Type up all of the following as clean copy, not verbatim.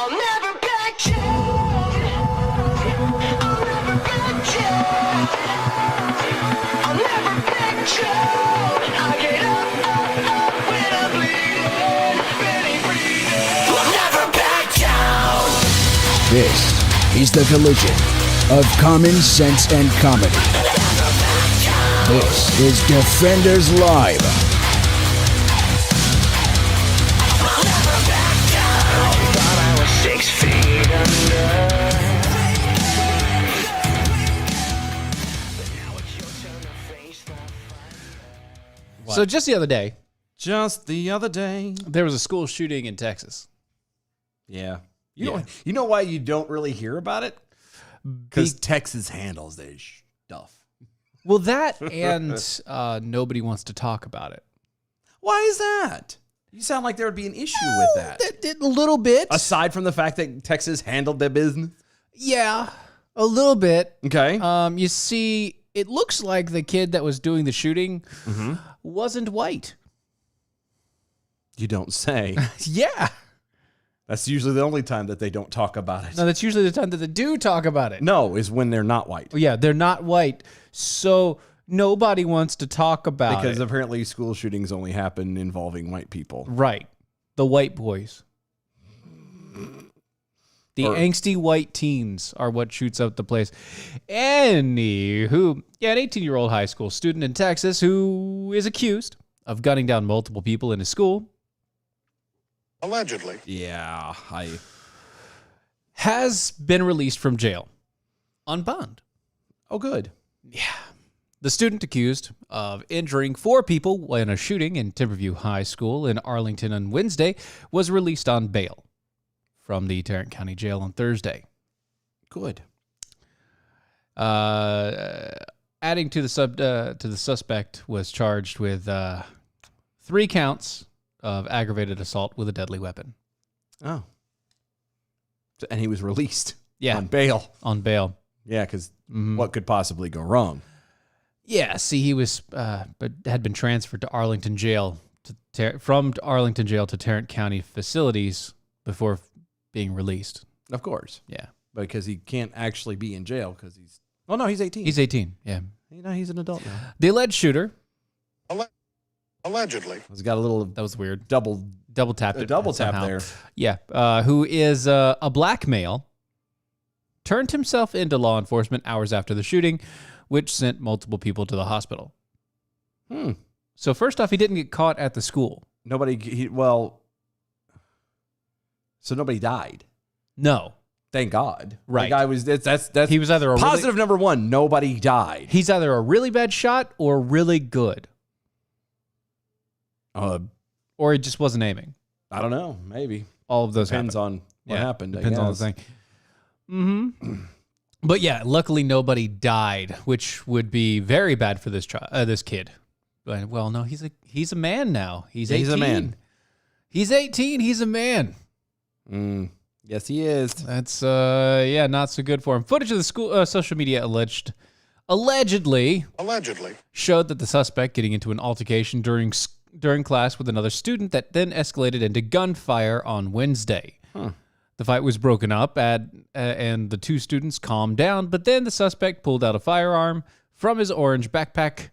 I'll never back down. I'll never back down. I'll never back down. I get up when I'm bleeding, barely breathing. I'll never back down. This is the collision of common sense and comedy. This is Defenders Live. I'll never back down. Thought I was 6 feet under. But now it's your turn to face the fire. So just the other day, There was a school shooting in Texas. Yeah. Yeah. You know why you don't really hear about it? Because Texas handles their stuff. Well, that and nobody wants to talk about it. Why is that? You sound like there would be an issue with that. A little bit. Aside from the fact that Texas handled their business. Yeah, a little bit. Okay. You see, it looks like the kid that was doing the shooting wasn't white. You don't say. Yeah. That's usually the only time that they don't talk about it. No, that's usually the time that they do talk about it. No, is when they're not white. Yeah, they're not white. So nobody wants to talk about Because it. apparently school shootings only happen involving white people. Right. The white boys. The angsty white teens are what shoots out the place. Anywho, an 18-year-old high school student in Texas who is accused of gunning down multiple people in his school Allegedly. Yeah, has been released from jail on bond. Oh, good. The student accused of injuring 4 people in a shooting in Timberview High School in Arlington on Wednesday was released on bail from the Tarrant County Jail on Thursday. Good. Adding to the suspect was charged with 3 counts of aggravated assault with a deadly weapon. Oh. And he was released. Yeah. On bail. On bail. Yeah, because what could possibly go wrong? Yeah, see, he was, but had been transferred to Arlington Jail from Arlington Jail to Tarrant County facilities before being released. Of course. Yeah, Because he can't actually be in jail because he's... Oh, no, he's 18. he's 18. Yeah, He's an adult now. the alleged shooter. Allegedly. He's got a little That was weird. double Tapped it. double tap somehow. there. Yeah, who is a black male, turned himself into law enforcement hours after the shooting, which sent multiple people to the hospital. So first off, he didn't get caught at the school. So nobody died. No. Thank God. Right. The guy was, that's He was either a positive number one, nobody died. He's either a really bad shot or really good. Or he just wasn't aiming. I don't know. Maybe. All of those Depends happen. on what happened. Depends on the thing. But yeah, luckily nobody died, which would be very bad for this this kid. But, well, no, he's a man now. He's 18. He's a man. He's 18. He's a man. Yes, he is. That's not so good for him. Footage of the school social media allegedly showed that the suspect getting into an altercation during class with another student that then escalated into gunfire on Wednesday. The fight was broken up and the 2 students calmed down, but then the suspect pulled out a firearm from his orange backpack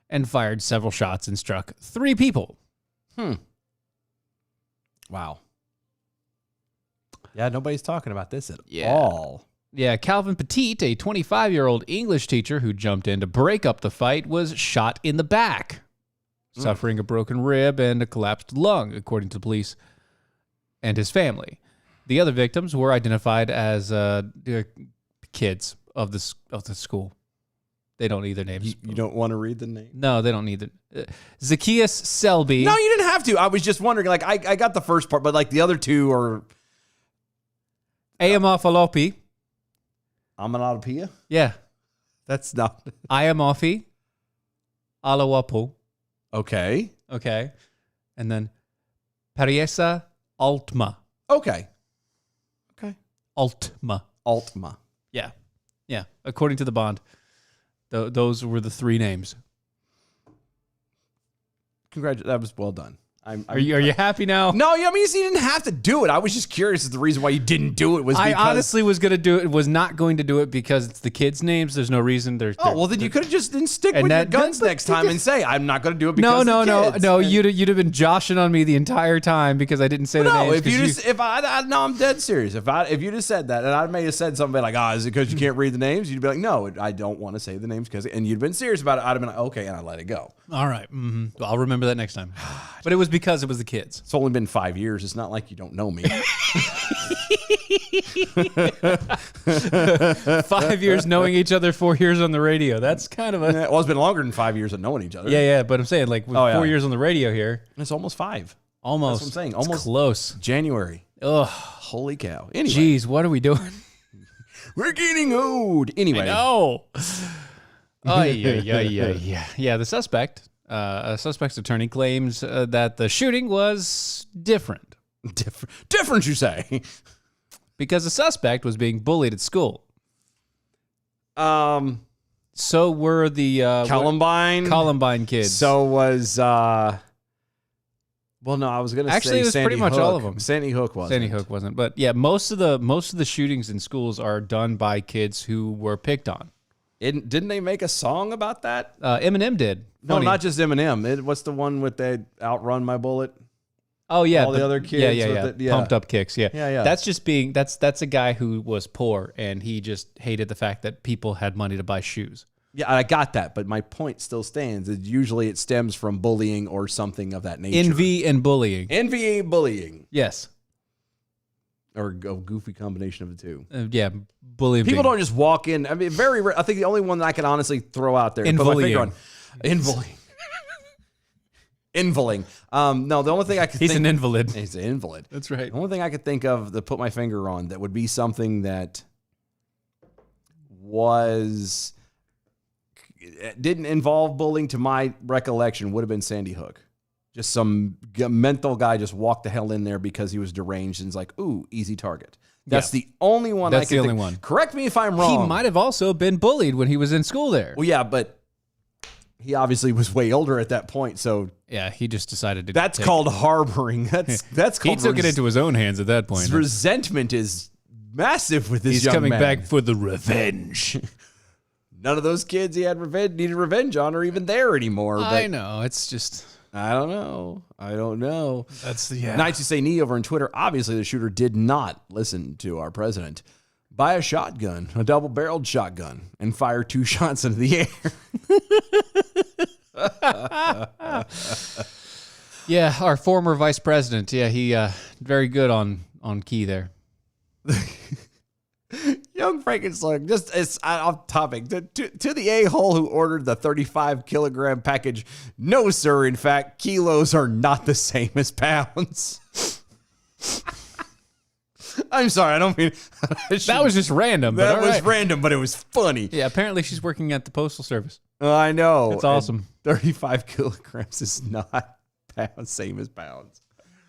and fired several shots and struck 3 people. Wow. Yeah, nobody's talking about this at all. Yeah, Calvin Petit, a 25-year-old English teacher who jumped in to break up the fight, was shot in the back, suffering a broken rib and a collapsed lung, according to the police and his family. The other victims were identified as kids of the school. They don't need their names. You don't want to read the name? No, they don't need it. Zacchaeus Selby. No, you didn't have to. I was just wondering. Like, I got the first part, but like the other 2 are... Ayamafalopi. Onomatopoeia? Yeah. That's not... Ayamofi. Alawapo. Okay. Okay. And then Pariesa Altma. Okay. Altma. Yeah. Yeah. According to the bond, those were the 3 names. That was well done. Are you happy now? No, I mean, you didn't have to do it. I was just curious as the reason why you didn't do it was because... I honestly was not going to do it because it's the kids' names. There's no reason. Well, then you could have just stick with your guns next time and say, I'm not going to do it because No. You'd have been joshing on me the entire time because I didn't say the names. I'm dead serious. If you just said that, and I may have said something like, is it because you can't read the names? You'd be like, no, I don't want to say the names and you'd been serious about it. I'd have been like, okay, and I let it go. All right. Well, I'll remember that next time. But it was because it was the kids. It's only been 5 years. It's not like you don't know me. 5 years knowing each other, 4 years on the radio. That's kind of a... Well, it's been longer than 5 years of knowing each other. Yeah, but I'm saying with 4 years on the radio here. It's almost 5. Almost. That's what I'm saying. It's almost close. January. Ugh. Holy cow. Anyway. Jeez, what are we doing? We're getting old. Anyway. No. Yeah, the suspect, a suspect's attorney claims that the shooting was different. Different, you say? Because the suspect was being bullied at school. So were the Columbine kids. So was well, no, I was going to say actually it was Sandy pretty much Hook. all of them. Sandy Hook wasn't. But yeah, most of the shootings in schools are done by kids who were picked on. Didn't they make a song about that? Eminem did. No, not just Eminem. What's the one with they outrun my bullet? Oh yeah, all the other kids. Yeah. Pumped up kicks. Yeah. That's just that's a guy who was poor and he just hated the fact that people had money to buy shoes. Yeah, I got that, but my point still stands. Usually it stems from bullying or something of that nature. Envy and bullying. Yes. Or a goofy combination of the two. Yeah, bullying. People don't just walk in. I mean, very rare. I think the only one that I can honestly throw out there. Involing. Involing. No, the only thing I could think... He's an invalid. He's an invalid. That's right. The only thing I could think of to put my finger on that would be something that didn't involve bullying to my recollection would have been Sandy Hook. Just some mental guy just walked the hell in there because he was deranged and is like, ooh, easy target. That's the only one I can think. That's the only one. Correct me if I'm wrong. He might have also been bullied when he was in school there. Well, yeah, but he obviously was way older at that point, so... Yeah, he just decided to... That's called harboring. That's called... He took it into his own hands at that point. His resentment is massive with this young man. He's coming back for the revenge. None of those kids he had needed revenge on are even there anymore. I know. It's just... I don't know. That's Nights You Say Knee over on Twitter. Obviously, the shooter did not listen to our president. Buy a shotgun, a double-barreled shotgun, and fire 2 shots into the air. Yeah, our former vice president. Yeah, he very good on key there. Young Frankenstein, just it's off topic. To the a-hole who ordered the 35-kilogram package, no, sir. In fact, kilos are not the same as pounds. I'm sorry, I don't mean... that was just random. That was random, but it was funny. Yeah, apparently she's working at the Postal Service. I know. It's awesome. 35 kilograms is not same as pounds.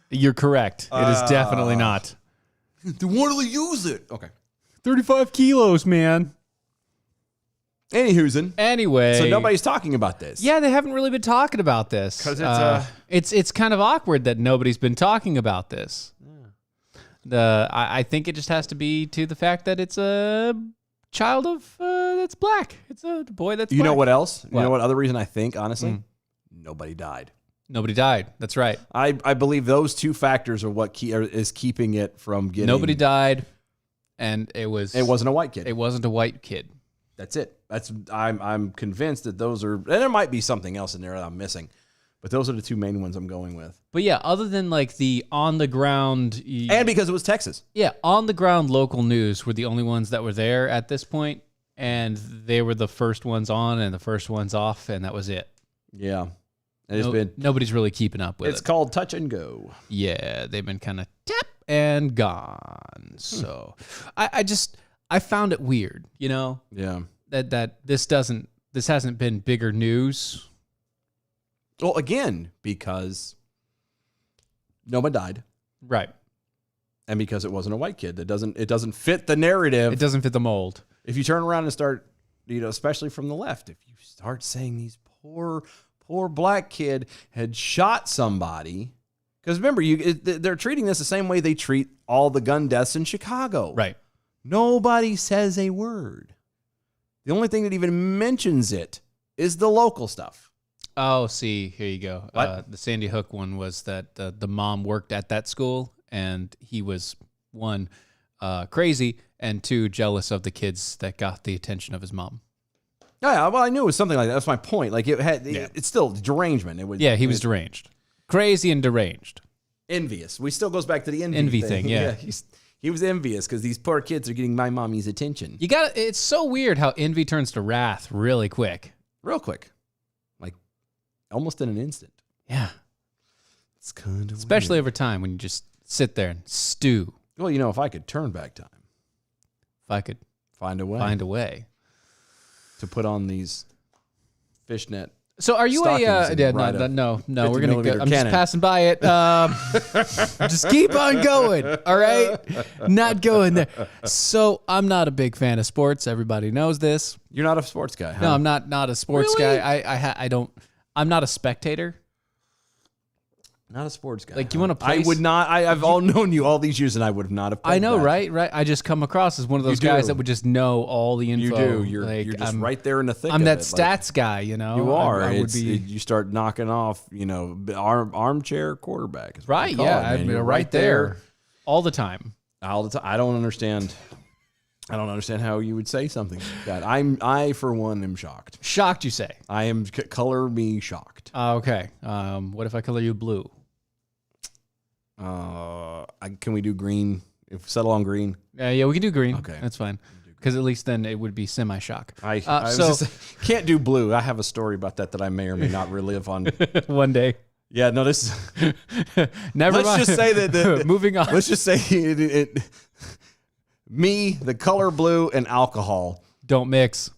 You're correct. It is definitely not. Then why do they use it? Okay. 35 kilos, man. Anyway. So nobody's talking about this. Yeah, they haven't really been talking about this. Because it's kind of awkward that nobody's been talking about this. Yeah. I think it just has to be to the fact that it's a child of that's black. It's a boy that's black. You know what else? You know what other reason I think, honestly? Nobody died. Nobody died. That's right. I believe those 2 factors are what is keeping it from getting... Nobody died. And it wasn't a white kid. It wasn't a white kid. That's it. I'm convinced that those are, and there might be something else in there that I'm missing, but those are the 2 main ones I'm going with. But yeah, other than like the on the ground, and because it was Texas. Yeah, on the ground local news were the only ones that were there at this point, and they were the first ones on and the first ones off, and that was it. Yeah, nobody's really keeping up with it. It's called touch and go. Yeah, they've been kind of tap and gone. So I found it weird, you know? Yeah. That this hasn't been bigger news. Well, again, because nobody died. Right. And because it wasn't a white kid. It doesn't fit the narrative. It doesn't fit the mold. If you turn around and start, especially from the left, if you start saying these poor black kid had shot somebody, Because remember, they're treating this the same way they treat all the gun deaths in Chicago. Right. Nobody says a word. The only thing that even mentions it is the local stuff. Oh, see, here you go. What? The Sandy Hook one was that the mom worked at that school, and he was, one, crazy, and two, jealous of the kids that got the attention of his mom. Yeah, well, I knew it was something like that. That's my point. Like it's still derangement. He was deranged. Crazy and deranged. Envious. We still goes back to the Envy thing, yeah. He was envious because these poor kids are getting my mommy's attention. It's so weird how envy turns to wrath really quick. Real quick. Like almost in an instant. Yeah. It's kind of Especially over time when you just sit there and stew. Well, if I could turn back time. If I could find a way to put on these fishnet. So are you no, we're gonna go. I'm just passing by it. Just keep on going. All right, not going there. So I'm not a big fan of sports. Everybody knows this. You're not a sports guy, huh? No, I'm not a sports guy. I don't. I'm not a spectator. Not a sports guy. Like you want to play? I would not. I've all known you all these years, and I would not have. I know, that. Right. I just come across as one of those guys that would just know all the info. You do. You're just right there in the thick. I'm of that it. stats guy. You are. I would be. You start knocking off. Armchair quarterback. Is what right. Call Yeah. it, I'm right there, all the time. All the time. I don't understand. How you would say something like that. I for one am shocked. Shocked, you say? I am. Color me shocked. Okay. What if I color you blue? Can we do green? Settle on green. Yeah, we can do green. Okay, that's fine. Because at least then it would be semi-shock. Can't do blue. I have a story about that I may or may not relive on one day. Yeah, no, this is never mind. Let's just say that moving on. Let's just say me, the color blue, and alcohol don't mix.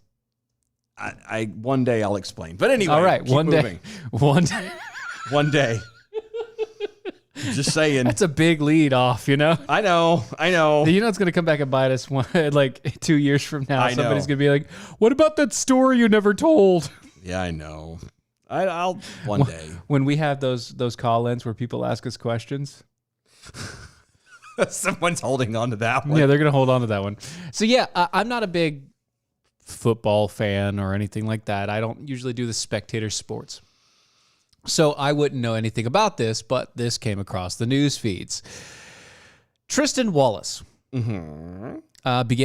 I one day I'll explain. But anyway, all right, one day. Just saying. That's a big lead off, I know. It's going to come back and bite us like 2 years from now. Somebody's going to be like, what about that story you never told? Yeah, I know. I'll one day. When we have those call-ins where people ask us questions. Someone's holding on to that one. Yeah, they're going to hold on to that one. So yeah, I'm not a big football fan or anything like that. I don't usually do the spectator sports. So I wouldn't know anything about this, but this came across the news feeds. Tristan Wallace began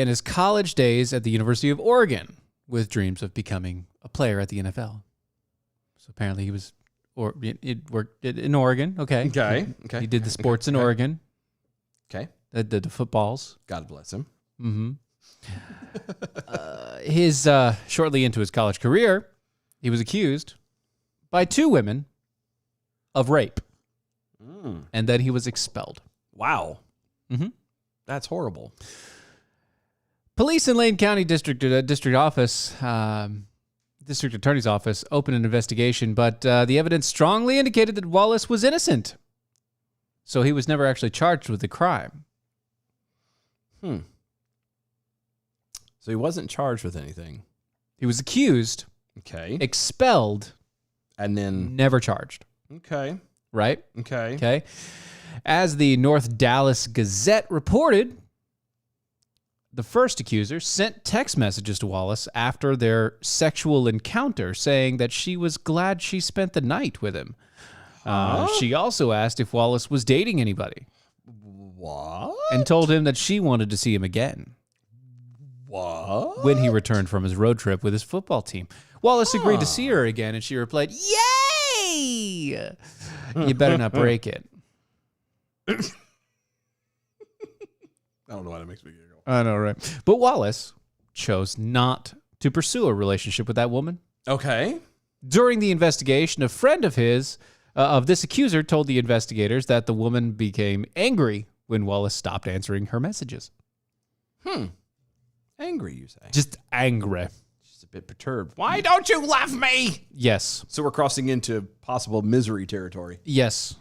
his college days at the University of Oregon with dreams of becoming a player at the NFL. So apparently he was, it worked in Oregon. Okay. Okay. He did the sports in Oregon. Okay. The footballs. God bless him. Mm-hmm. Shortly into his college career, he was accused by 2 women of rape. And then he was expelled. Wow. Mm-hmm. That's horrible. Police in Lane County District Attorney's Office opened an investigation, but the evidence strongly indicated that Wallace was innocent. So he was never actually charged with the crime. So he wasn't charged with anything. He was accused, expelled, and then never charged. Okay. Right? Okay. As the North Dallas Gazette reported, the first accuser sent text messages to Wallace after their sexual encounter, saying that she was glad she spent the night with him. She also asked if Wallace was dating anybody. What? And told him that she wanted to see him again. What? When he returned from his road trip with his football team. Wallace agreed to see her again, and she replied, "Yay! You better not break it." I don't know why that makes me giggle. I know, right? But Wallace chose not to pursue a relationship with that woman. Okay. During the investigation, a friend of his, of this accuser, told the investigators that the woman became angry when Wallace stopped answering her messages. Angry, you say? Just angry. Just a bit perturbed. Why don't you love me? Yes. So we're crossing into possible misery territory. Yes.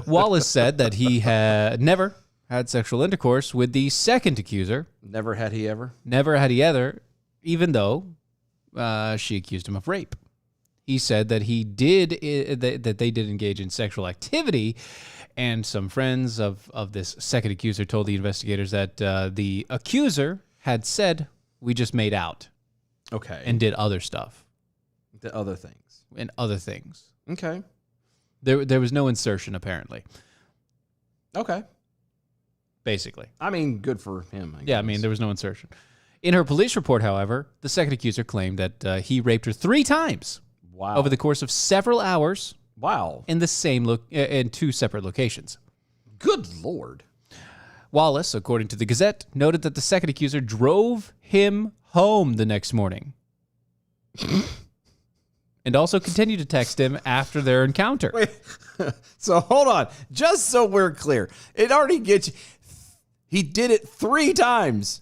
Wallace said that he had never had sexual intercourse with the second accuser. Never had he ever? Never had he ever, even though she accused him of rape. He said that that they did engage in sexual activity, and some friends of this second accuser told the investigators that the accuser had said, "We just made out." Okay. And did other stuff. The other things. And other things. Okay. There was no insertion, apparently. Okay. Basically. I mean, good for him. Yeah, I mean, there was no insertion. In her police report, however, the second accuser claimed that he raped her 3 times. Wow. Over the course of several hours. Wow. In the same in 2 separate locations. Good Lord. Wallace, according to the Gazette, noted that the second accuser drove him home the next morning. And also continued to text him after their encounter. Wait. So hold on. Just so we're clear. It already gets you. He did it 3 times.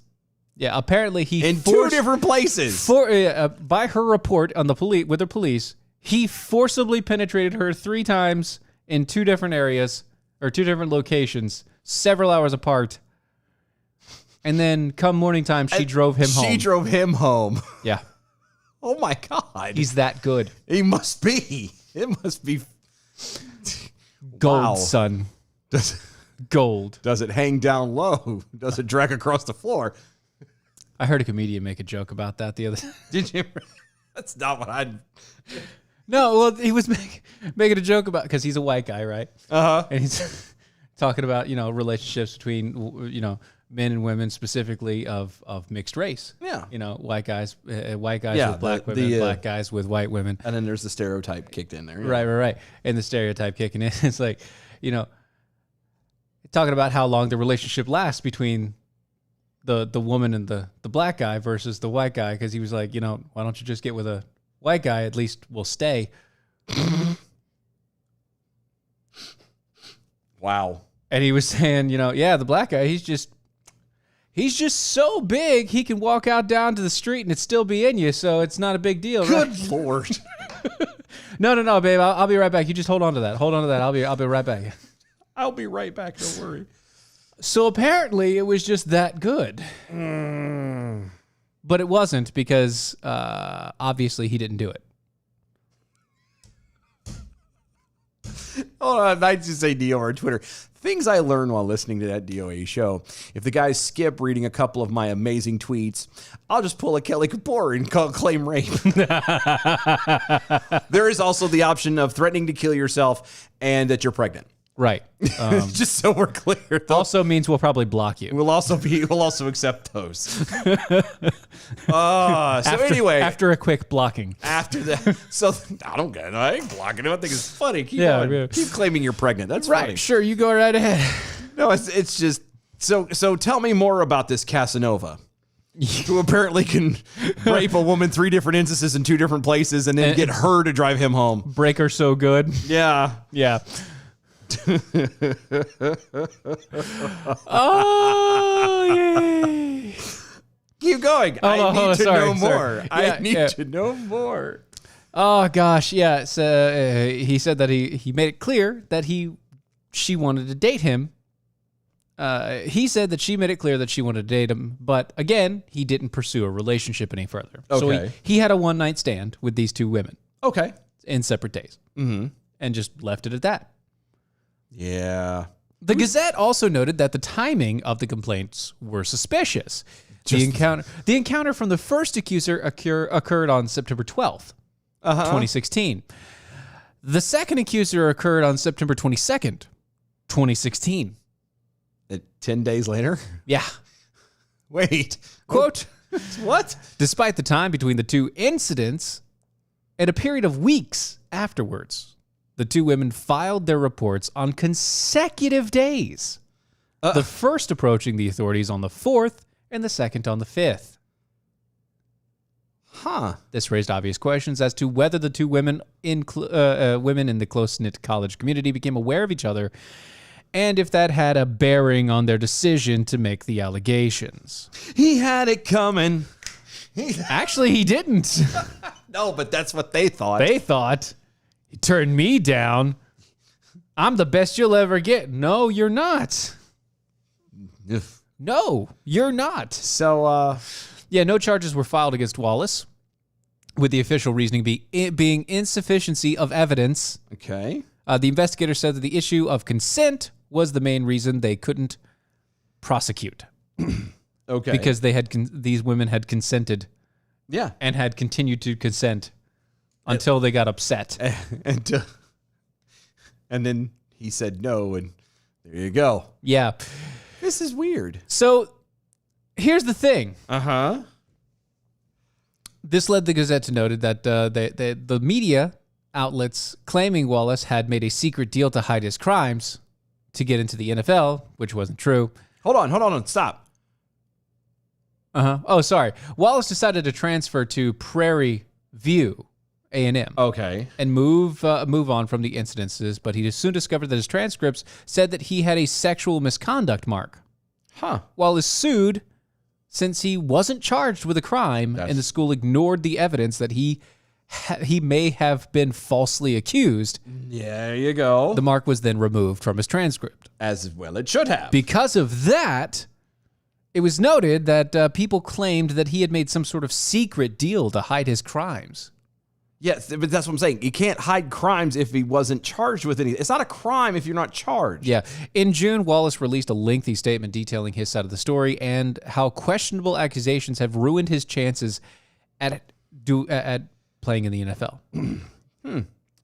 Yeah, apparently he in 2 different places. By her report on the police, he forcibly penetrated her 3 times in 2 different areas or 2 different locations, several hours apart. And then come morning time, she drove him home. She drove him home. Yeah. Oh my God. He's that good. He must be. It must be gold, wow. Son. Gold. Does it hang down low? Does it drag across the floor? I heard a comedian make a joke about that the other day. Did you? That's not what I'd. No, well, he was making a joke about, because he's a white guy, right? Uh-huh. And he's talking about, relationships between, men and women, specifically of mixed race. Yeah. White guys Yeah, with black women, black guys with white women. And then there's the stereotype kicked in there. Yeah. Right. And the stereotype kicking in. It's like, talking about how long the relationship lasts between the woman and the black guy versus the white guy, because he was like, why don't you just get with a white guy? At least we'll stay. Wow. And he was saying, the black guy, he's just so big, he can walk out down to the street and it still be in you, so it's not a big deal. Good right? Lord. No, babe. I'll be right back. You just hold on to that. I'll be right back. I'll be right back. Don't worry. So apparently it was just that good. But it wasn't, because obviously he didn't do it. Hold on. I just say DO on Twitter. Things I learned while listening to that DOA show. If the guys skip reading a couple of my amazing tweets, I'll just pull a Kelly Kapoor and claim rape. There is also the option of threatening to kill yourself and that you're pregnant. Right. Just so we're clear. Also means we'll probably block you. We'll also accept those. So anyway, after a quick blocking. After that, so I don't get it. I ain't blocking it. I think it's funny. Keep claiming you're pregnant. That's right. Funny. Sure, you go right ahead. No, it's just so. Tell me more about this Casanova, who apparently can rape a woman 3 different instances in 2 different places, and then get her to drive him home. Break her so good. Yeah. Oh, yay. Keep going. I need to know more. Yeah, I need to know more. Oh, gosh. Yeah. So, he said that he made it clear that she wanted to date him. He said that she made it clear that she wanted to date him. But again, he didn't pursue a relationship any further. Okay. So he had a one-night stand with these 2 women. Okay. In separate days. Mm-hmm. And just left it at that. Yeah. The Gazette also noted that the timing of the complaints were suspicious. The encounter from the first accuser occurred on September 12th, 2016. The second accuser occurred on September 22nd, 2016. 10 days later? Yeah. Wait. Quote, what? Despite the time between the 2 incidents and a period of weeks afterwards, the 2 women filed their reports on consecutive days. The first approaching the authorities on the 4th and the second on the 5th. This raised obvious questions as to whether the 2 women in the close-knit college community became aware of each other, and if that had a bearing on their decision to make the allegations. He had it coming. Actually, he didn't. No, but that's what they thought. They thought, he turned me down. I'm the best you'll ever get. No, you're not. No, you're not. So, yeah, no charges were filed against Wallace. with the official reasoning being insufficiency of evidence. Okay. The investigator said that the issue of consent was the main reason they couldn't prosecute. Okay. Because these women had consented. Yeah. And had continued to consent until they got upset. And then he said no, and there you go. Yeah. This is weird. So here's the thing. Uh-huh. This led the Gazette to note that the media outlets claiming Wallace had made a secret deal to hide his crimes to get into the NFL, which wasn't true. Hold on, stop. Oh, sorry. Wallace decided to transfer to Prairie View A&M. Okay. And move on from the incidences, but he soon discovered that his transcripts said that he had a sexual misconduct mark. Huh. Wallace sued since he wasn't charged with a crime, and the school ignored the evidence that he may have been falsely accused. There you go. The mark was then removed from his transcript. As well it should have. Because of that, it was noted that people claimed that he had made some sort of secret deal to hide his crimes. Yes, but that's what I'm saying. You can't hide crimes if he wasn't charged with anything. It's not a crime if you're not charged. Yeah. In June, Wallace released a lengthy statement detailing his side of the story and how questionable accusations have ruined his chances at playing in the NFL.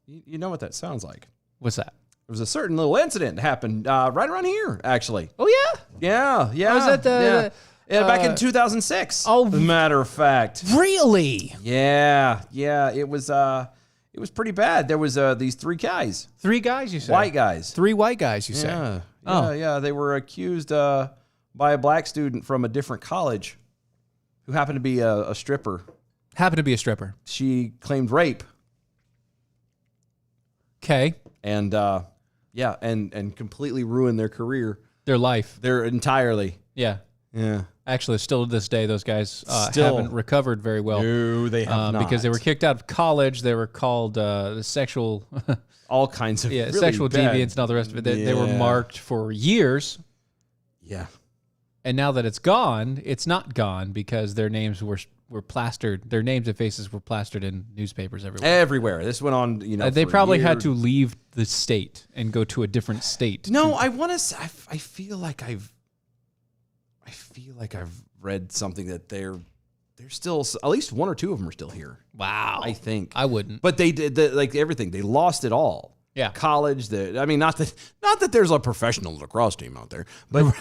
You know what that sounds like? What's that? There was a certain little incident that happened right around here, actually. Oh, yeah? Yeah. Was that back in 2006. Oh, as a matter of fact. Really? Yeah. It was pretty bad. There was these three guys. 3 guys, you said? White guys. 3 white guys, you said? Yeah. Oh. Yeah. They were accused by a black student from a different college who happened to be a stripper. Happened to be a stripper. She claimed rape. Okay. And and completely ruined their career. Their life. Their entirely. Yeah. Yeah. Actually, still to this day, those guys Still. haven't recovered very well. No, they have not. Because they were kicked out of college. They were called sexual... all kinds of really sexual bad. deviants and all the rest of it. They were marked for years. Yeah. And now that it's gone, it's not gone because their names were plastered. Their names and faces were plastered in newspapers everywhere. Everywhere. This went on, They for probably had years. to leave the state and go to a different state. No, I want to say, I feel like I've read something that they're still, at least 1 or 2 of them are still here. Wow. I think. I wouldn't. But they did like everything. They lost it all. Yeah. College, not that there's a professional lacrosse team out there, but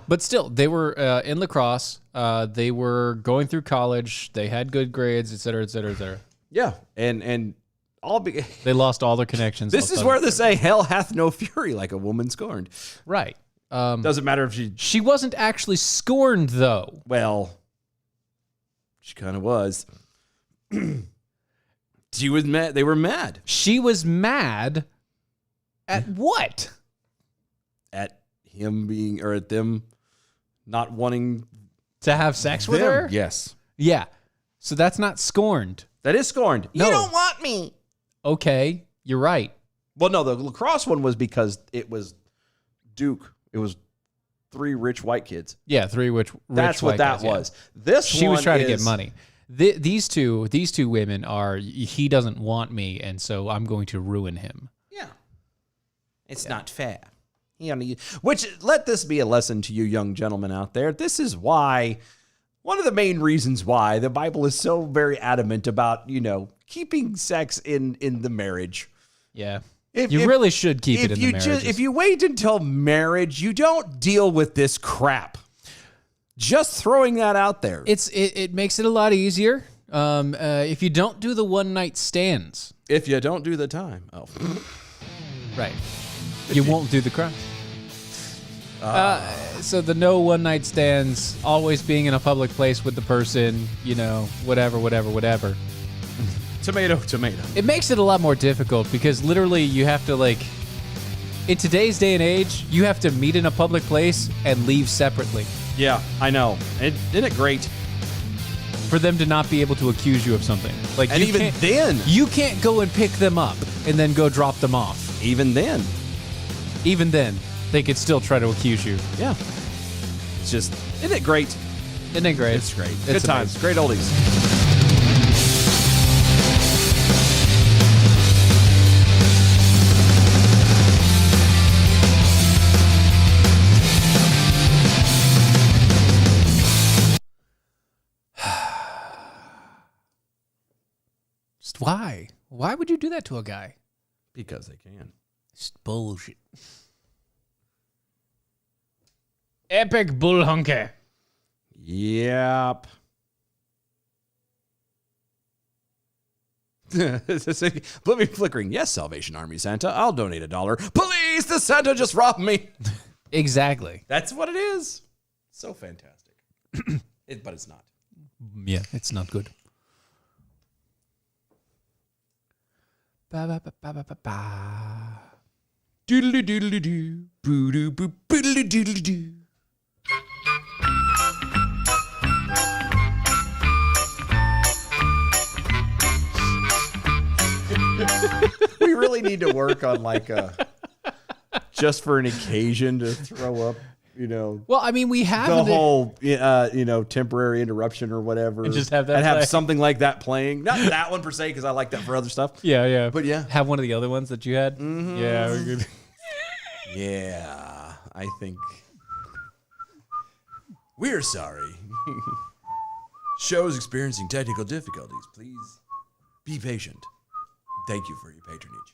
But still, they were in lacrosse. They were going through college. They had good grades, et cetera, et cetera, et cetera. yeah. And all They lost all their connections. this is where they say hell hath no fury like a woman scorned. Right. Doesn't matter if She wasn't actually scorned, though. well, she kind of was. She was mad. They were mad She was mad at what? at him being, or at them not wanting To have sex with them. her? Yes. Yeah. So that's not scorned. That is scorned. No. You don't want me. Okay, you're right. Well, no, the lacrosse one was because it was Duke. It was 3 rich white kids. Yeah, 3 rich That's what white that guys, yeah. was. This She one was trying to get is- money. These two women are, he doesn't want me, and so I'm going to ruin him. Yeah. It's not fair. Which, let this be a lesson to you young gentlemen out there. This is why, one of the main reasons why the Bible is so very adamant about, keeping sex in the marriage. Yeah. If- you if- really should keep it in the marriage. If you wait until marriage, you don't deal with this crap. Just throwing that out there. It makes it a lot easier. If you don't do the one night stands, If you don't do the time. Oh. right, you won't do the crime. So the no one night stands, always being in a public place with the person, whatever. Tomato. It makes it a lot more difficult because literally you have to in today's day and age, you have to meet in a public place and leave separately Yeah, I know. Isn't it great? for them to not be able to accuse you of something. And you even can't- then. you can't go and pick them up and then go drop them off. Even then. Even then, they could still try to accuse you. Yeah. It's just, isn't it great? Isn't it great? It's great. It's Good times. amazing. Great oldies. Why? Why would you do that to a guy? Because they can. It's bullshit. Epic bullhunker. Yep. Let me flickering. Yes, Salvation Army Santa. I'll donate $1. Police! The Santa just robbed me. Exactly. That's what it is. So fantastic. But it's not. Yeah, it's not good. Ba ba ba ba ba ba ba. Doodly doodly doo. Boo doo boo boodly doodly doo. We really need to work on like a just for an occasion to throw up, Well, I mean, we have the whole, temporary interruption or whatever. And just have that and have play. something like that playing. Not that one per se, because I like that for other stuff. Yeah. But yeah. Have one of the other ones that you had. Mm-hmm. Yeah, we're good. Yeah, I think we're sorry. Show's experiencing technical difficulties. Please be patient. Thank you for your patronage.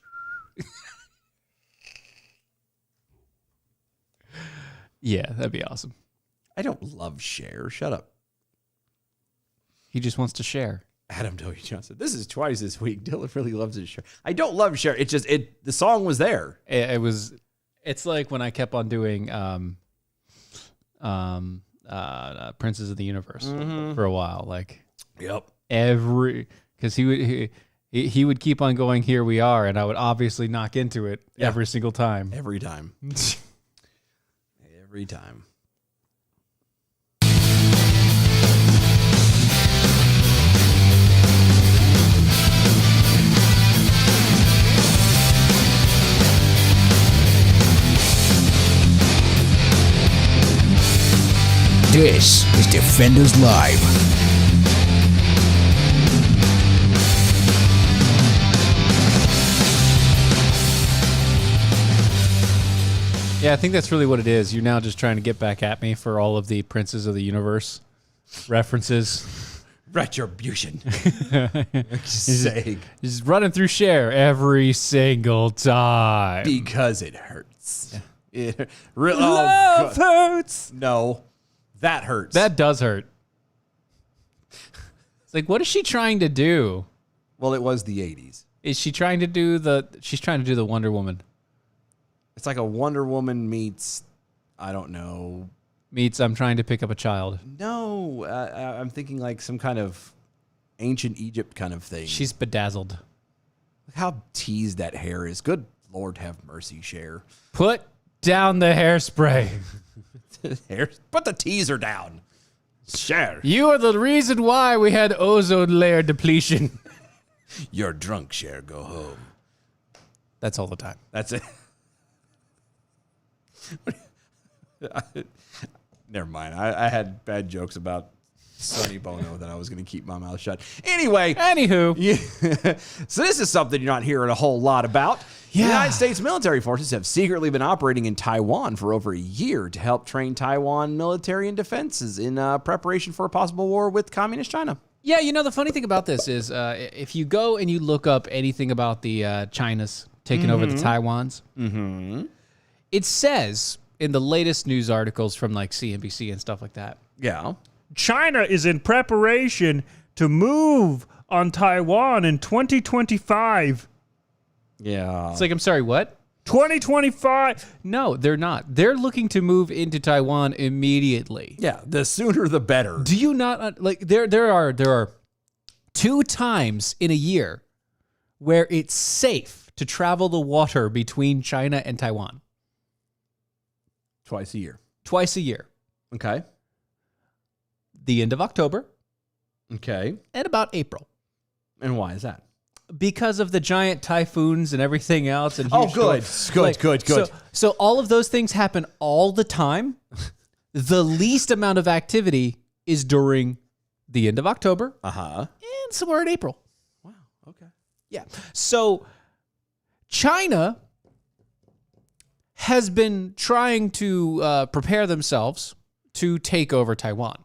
Yeah, that'd be awesome. I don't love Cher. Shut up. He just wants to share. Adam W. Johnson. This is twice this week. Dylan really loves his Cher. I don't love Cher. It's just the song was there. It's like when I kept on doing Princes of the Universe for a while. Like, Yep. because he would keep on going, here we are, and I would obviously knock into it every single time. Every time. Every time. This is Defenders Live. Yeah, I think that's really what it is. You're now just trying to get back at me for all of the Princes of the Universe references. Retribution. Just running through Cher every single time. Because it hurts. Yeah. Love hurts. No, that hurts. That does hurt. It's like, what is she trying to do? Well, it was the 80s. Is she trying to do she's trying to do the Wonder Woman. It's like a Wonder Woman meets, I don't know. Meets I'm trying to pick up a child. No, I'm thinking like some kind of ancient Egypt kind of thing. She's bedazzled. Look how teased that hair is. Good Lord have mercy, Cher. Put down the hairspray. Put the teaser down. Cher. You are the reason why we had ozone layer depletion. You're drunk, Cher. Go home. That's all the time. That's it. Never mind. I had bad jokes about Sonny Bono that I was going to keep my mouth shut. Anyway. Anywho. Yeah. So this is something you're not hearing a whole lot about. Yeah. The United States military forces have secretly been operating in Taiwan for over a year to help train Taiwan military and defenses in preparation for a possible war with communist China. Yeah, the funny thing about this is if you go and you look up anything about the China's taking over the Taiwans, it says in the latest news articles from like CNBC and stuff like that, Yeah. China is in preparation to move on Taiwan in 2025. Yeah. it's like, I'm sorry, what? 2025. No, they're not. They're looking to move into Taiwan immediately. Yeah. The sooner the better. Do you not like there are 2 times in a year where it's safe to travel the water between China and Taiwan? Twice a year. Twice a year. Okay. The end of October Okay. and about April. And why is that? Because of the giant typhoons and everything else. And Oh, huge good. storms. Good. So all of those things happen all the time. The least amount of activity is during the end of October Uh-huh. and somewhere in April. Wow. Okay. Yeah. So China has been trying to prepare themselves to take over Taiwan.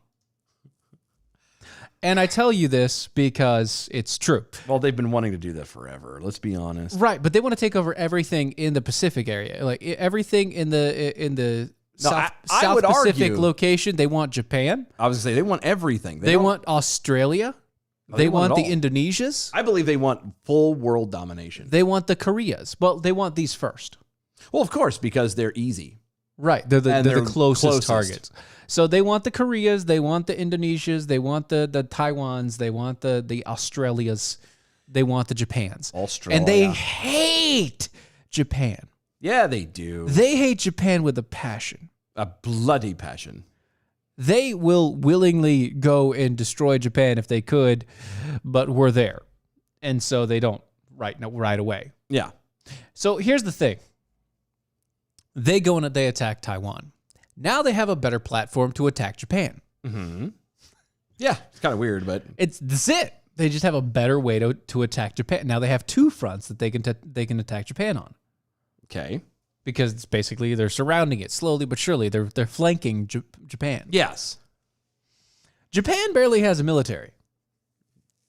And I tell you this because it's true. Well, they've been wanting to do that forever. Let's be honest. Right, but they want to take over everything in the Pacific area, like everything in the South would Pacific argue- location. They want Japan. I was going to say, they want everything. They don't- want Australia. they They want want it the all. Indonesias. I believe they want full world domination. They want the Koreas. Well, they want these first. Well, of course, because they're easy. Right, they're And the they're closest closest. targets. So they want the Koreas, they want the Indonesias, they want the Taiwans, they want the Australias, they want the Japans. Australia. And they hate Japan. Yeah, they do. They hate Japan with a passion. A bloody passion. They will willingly go and destroy Japan if they could, but we're there. And so they don't right away. Yeah. So here's the thing. They go and they attack Taiwan. Now they have a better platform to attack Japan. Yeah, it's kind of weird, but That's it. They just have a better way to attack Japan. Now they have two fronts that they can attack Japan on, okay. because it's basically they're surrounding it slowly but surely. They're flanking Japan. Yes. Japan barely has a military.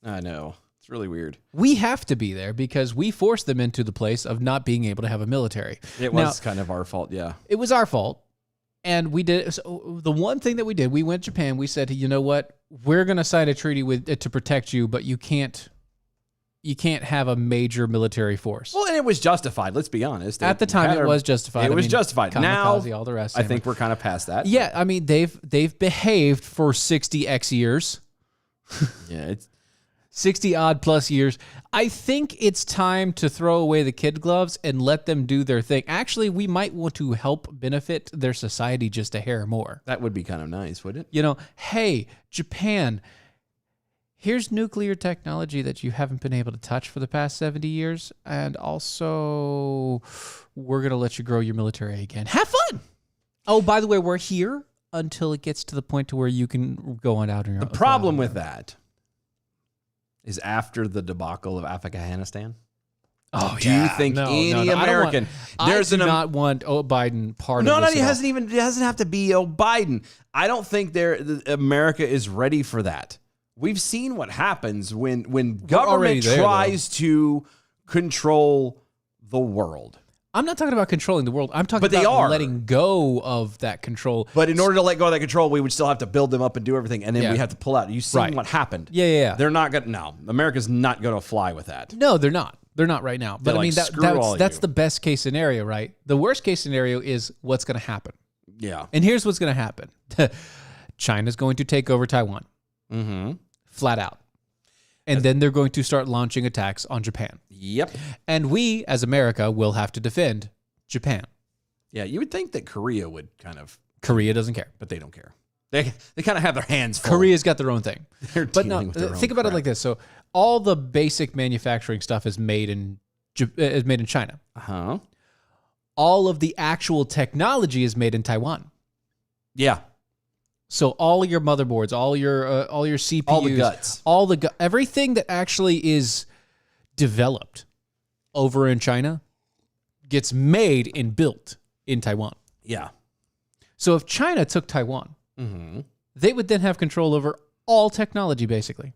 I know. It's really weird. We have to be there because we forced them into the place of not being able to have a military. It Now, was kind of our fault, yeah. it was our fault. And we did. So the one thing that we did, we went to Japan. We said, you know what? We're going to sign a treaty to protect you, but you can't have a major military force. Well, and it was justified, let's be honest. At the time, it was justified. It I was mean, justified. Now, kamikaze, all the rest. I same think way. we're kind of past that. Yeah, I mean, they've behaved for 60x years. Yeah, it's 60 odd plus years. I think it's time to throw away the kid gloves and let them do their thing. Actually, we might want to help benefit their society just a hair more. that would be kind of nice, wouldn't it? You know, hey, Japan, here's nuclear technology that you haven't been able to touch for the past 70 years. And also, we're going to let you grow your military again. Have fun. Oh, by the way, we're here until it gets to the point to where you can go on out on your own. The problem with that is after the debacle of Afghanistan. Oh, Do you think any American? I do not want Biden part No, of no, this. he at all. hasn't even. It doesn't have to be Biden. I don't think America is ready for that. We've seen what happens when already government there, tries to control the world. I'm not talking about controlling the world. I'm talking But they about are. letting go of that control. But in order to let go of that control, we would still have to build them up and do everything, and then Yeah. we have to pull out. You seen Right. what happened? Yeah. They're not gonna. No, America's not gonna fly with that. No, they're not. They're not right now. But They're I mean, like, "Screw all that's you." the best case scenario, right? The worst case scenario is what's going to happen. Yeah. And here's what's going to happen. China's going to take over Taiwan, Mm-hmm. flat out. And then they're going to start launching attacks on Japan. Yep. And we, as America, will have to defend Japan. Yeah. You would think that Korea would kind of, Korea doesn't care. but they don't care. They kind of have their hands full. Korea's got their own thing. They're But no, dealing with their think own about it crap. like this. So all the basic manufacturing stuff is made in China. Uh-huh. All of the actual technology is made in Taiwan. Yeah. So all your motherboards, all your CPUs, All the guts. Everything that actually is developed over in China gets made and built in Taiwan. Yeah. So if China took Taiwan, Mm-hmm. they would then have control over all technology, basically.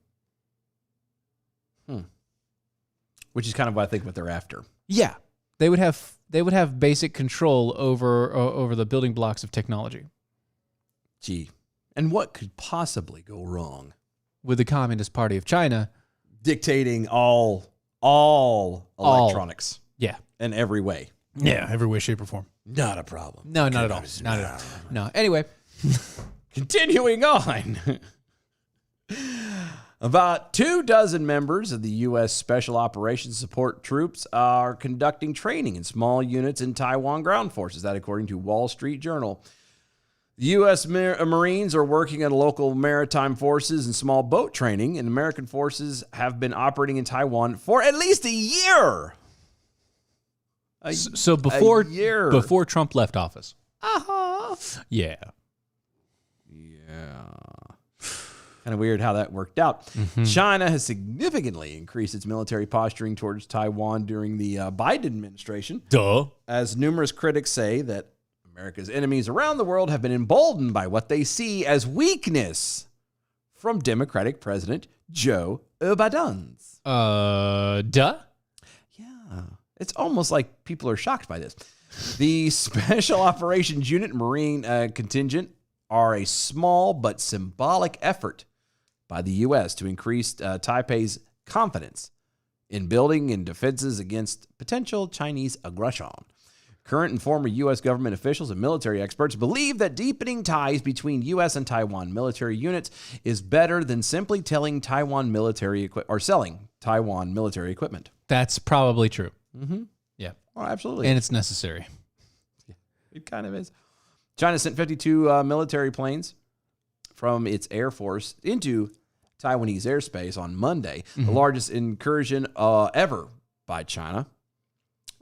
Which is kind of what I think what they're after. Yeah, they would have basic control over the building blocks of technology. Gee. And what could possibly go wrong? With the Communist Party of China, Dictating all electronics yeah, in every way. every way, shape, or form. Not a problem. No, not at all. Not at all. No. Anyway, Continuing on. About 24 members of the U.S. Special Operations Support Troops are conducting training in small units in Taiwan ground forces. That, according to Wall Street Journal. The U.S. Marines are working at local maritime forces and small boat training, and American forces have been operating in Taiwan for at least a year. so before year. before Trump left office, yeah, Kind of weird how that worked out. China has significantly increased its military posturing towards Taiwan during the Biden administration, duh. as numerous critics say that America's enemies around the world have been emboldened by what they see as weakness from Democratic President Joe Biden. Duh? Yeah. It's almost like people are shocked by this. The Special Operations Unit and Marine contingent are a small but symbolic effort by the U.S. to increase Taipei's confidence in building and defenses against potential Chinese aggression. Current and former U.S. government officials and military experts believe that deepening ties between U.S. and Taiwan military units is better than simply selling Taiwan military equipment. That's probably true. Mm-hmm. Yeah. Oh, absolutely. And it's necessary. It kind of is. China sent 52 military planes from its Air Force into Taiwanese airspace on Monday, the largest incursion ever by China,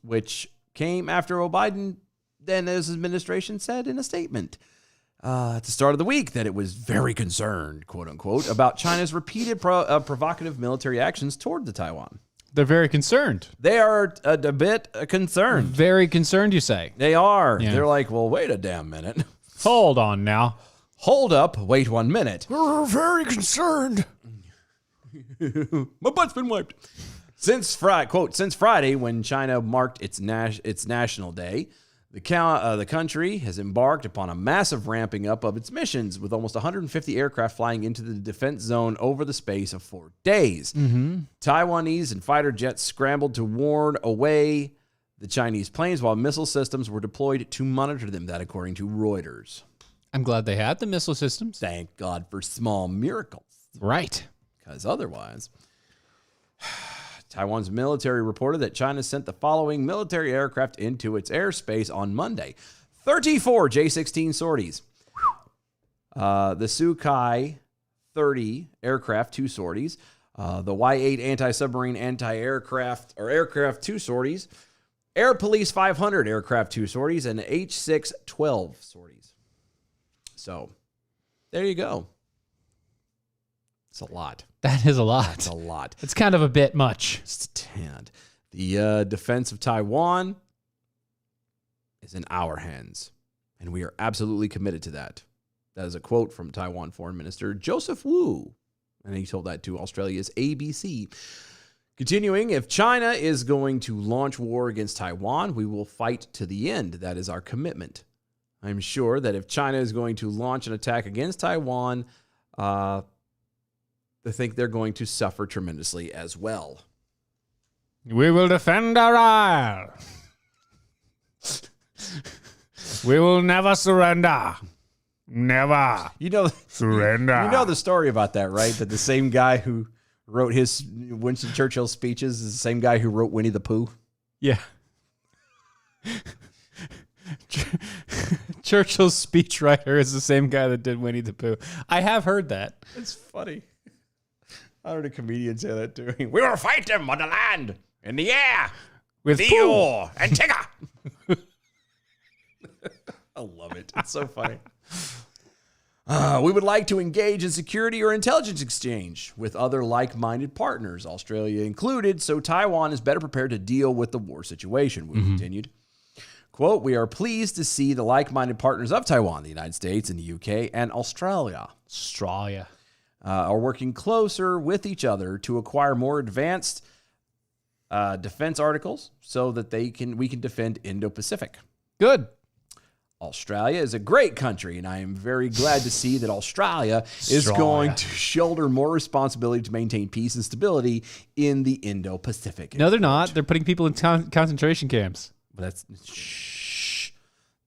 which came after Biden then his administration said in a statement at the start of the week that it was very concerned, quote unquote, about China's repeated provocative military actions toward the Taiwan. They're very concerned. They are a bit concerned. Very concerned, you say? They are. Yeah. They're like, well, wait a damn minute. Hold on now. Hold up. Wait 1 minute. We're very concerned. My butt's been wiped. Since Friday, when China marked its National Day, the country has embarked upon a massive ramping up of its missions, with almost 150 aircraft flying into the defense zone over the space of 4 days. Taiwanese and fighter jets scrambled to warn away the Chinese planes, while missile systems were deployed to monitor them. That, according to Reuters. I'm glad they had the missile systems. Thank God for small miracles. Right. Because otherwise... Taiwan's military reported that China sent the following military aircraft into its airspace on Monday. 34 J-16 sorties. The Sukhoi 30 aircraft, 2 sorties. The Y-8 anti-submarine anti-aircraft or aircraft, 2 sorties. Air Police 500 aircraft, 2 sorties. And H-6 12 sorties. So, there you go. It's a lot. That is a lot. It's a lot. It's kind of a bit much. Just a tad. The defense of Taiwan is in our hands, and we are absolutely committed to that. That is a quote from Taiwan Foreign Minister Joseph Wu, and he told that to Australia's ABC. Continuing, if China is going to launch war against Taiwan, we will fight to the end. That is our commitment. I'm sure that if China is going to launch an attack against Taiwan, they think they're going to suffer tremendously as well. We will defend our isle. We will never surrender. Never surrender. You know the story about that, right? That the same guy who wrote his Winston Churchill speeches is the same guy who wrote Winnie the Pooh. Yeah. Churchill's speechwriter is the same guy that did Winnie the Pooh. I have heard that. It's funny. I heard a comedian say that too. We will fight them on the land, in the air, with Theo and Tigger. I love it. It's so funny. We would like to engage in security or intelligence exchange with other like-minded partners, Australia included, so Taiwan is better prepared to deal with the war situation, Wu continued. Quote, we are pleased to see the like-minded partners of Taiwan, the United States and the UK, and Australia. Are working closer with each other to acquire more advanced defense articles so that we can defend Indo-Pacific. Good. Australia is a great country, and I am very glad to see that Australia is going to shoulder more responsibility to maintain peace and stability in the Indo-Pacific. No, they're not. They're putting people in concentration camps.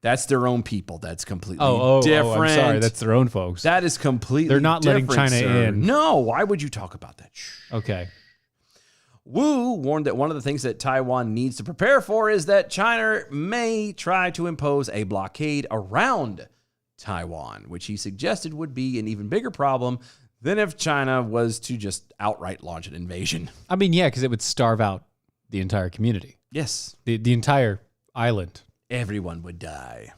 That's their own people. That's completely different. Oh, I'm sorry. That's their own folks. That is completely They're not letting different, China sir. in. No, why would you talk about that? Okay. Wu warned that one of the things that Taiwan needs to prepare for is that China may try to impose a blockade around Taiwan, which he suggested would be an even bigger problem than if China was to just outright launch an invasion. I mean, yeah, because it would starve out the entire community. Yes. The entire island. Everyone would die.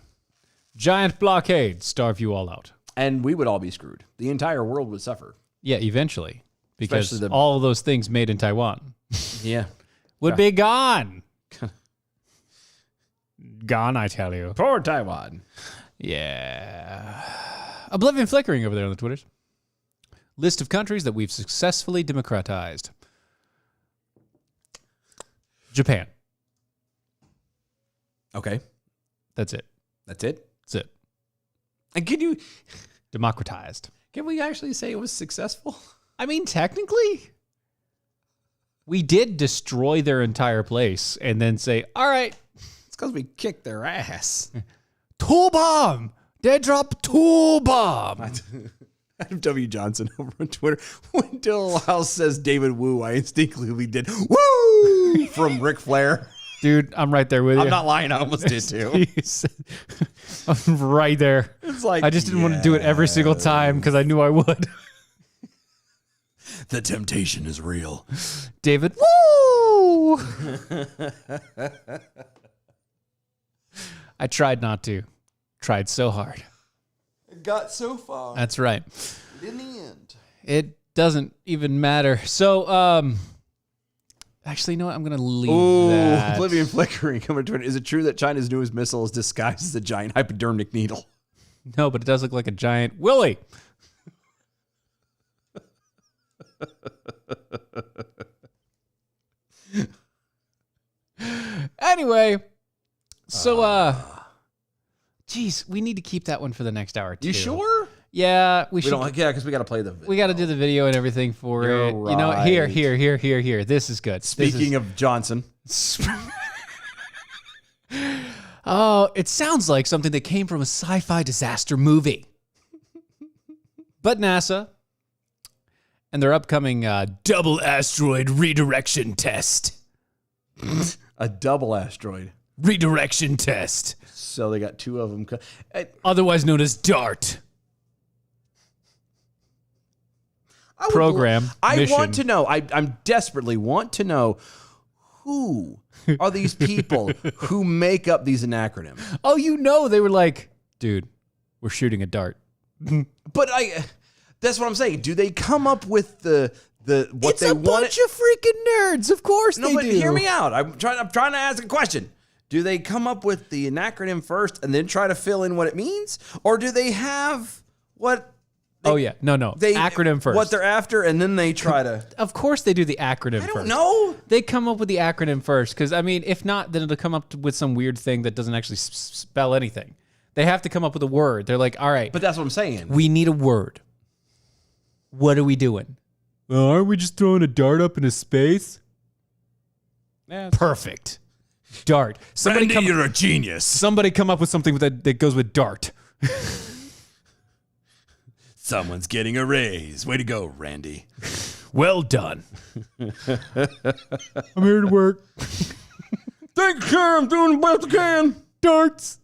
Giant blockade, starve you all out. And we would all be screwed. The entire world would suffer. Yeah, eventually. Because Especially all of those things made in Taiwan Yeah. would be gone. Gone, I tell you. Poor Taiwan. Yeah. Oblivion flickering over there on the Twitters. List of countries that we've successfully democratized. Japan. Okay. That's it. That's it. That's it. And can Democratized. we actually say it was successful? I mean, technically, we did destroy their entire place and then say, all right, It's because we kicked their ass. tool bomb. Dead drop tool bomb. Adam W. Johnson over on Twitter. When Dylan Lyles says David Wu, I instinctively did woo from Ric Flair. Dude, I'm right there with you. I'm not lying. I almost did too. I'm right there. It's like, I just didn't want to do it every single time because I knew I would. The temptation is real. David, woo! I tried not to. Tried so hard. It got so far. That's right. In the end. It doesn't even matter. So, actually, you know what? I'm going to leave that. Oblivion Flickering coming to Twitter. Is it true that China's newest missile is disguised as a giant hypodermic needle? No, but it does look like a giant willy. Anyway, so geez, we need to keep that one for the next hour too. You sure? Yeah, we We should. don't. Yeah, because we got to play the video. We got to do the video and everything for You're it. You know, here. right. This is good. Speaking of Johnson. Oh, it sounds like something that came from a sci-fi disaster movie. But NASA and their upcoming double asteroid redirection test. A double asteroid. Redirection test. So they got two of them. Otherwise known as DART. Program. I mission. want to know. I'm desperately want to know who are these people who make up these acronyms. Oh, you know, they were like, dude, we're shooting a dart. But that's what I'm saying. Do they come up with the what It's they a want? bunch of freaking nerds. Of course No, they but do. hear me out. I'm trying to ask a question. Do they come up with the acronym first and then try to fill in what it means, or do they have what? Oh yeah, no. Acronym first. What they're after, and then they try to. Of course they do the acronym I first. don't know. They come up with the acronym first because, I mean, if not, then it'll come up with some weird thing that doesn't actually spell anything. They have to come up with a word. They're like, all right, But that's what I'm saying. we need a word. What are we doing? Well, aren't we just throwing a dart up into space? Perfect. Dart. you're a genius. Somebody come up with something that goes with dart. Someone's getting a raise. Way to go, Randy. Well done. I'm here to work. Thank you, sir. I'm doing the best I can. Darts.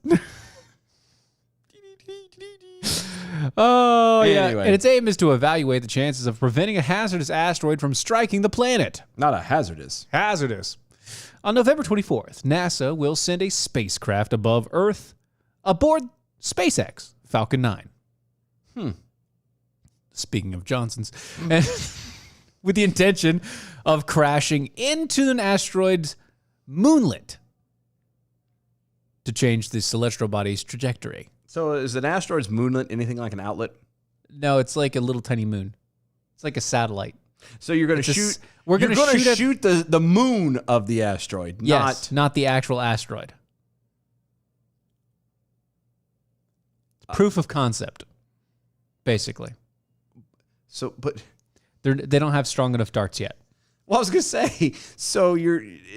Oh, yeah. Anyway. And its aim is to evaluate the chances of preventing a hazardous asteroid from striking the planet. Not a hazardous. Hazardous. On November 24th, NASA will send a spacecraft above Earth aboard SpaceX Falcon 9. Speaking of Johnson's. And with the intention of crashing into an asteroid's moonlet to change the celestial body's trajectory. So is an asteroid's moonlet anything like an outlet? No, it's like a little tiny moon. It's like a satellite. So you're going to It's a shoot. we're you're gonna going to shoot shoot the moon of the asteroid. Yes, not the actual asteroid. Proof of concept, basically. So, but They don't have strong enough darts yet. well, I was going to say. So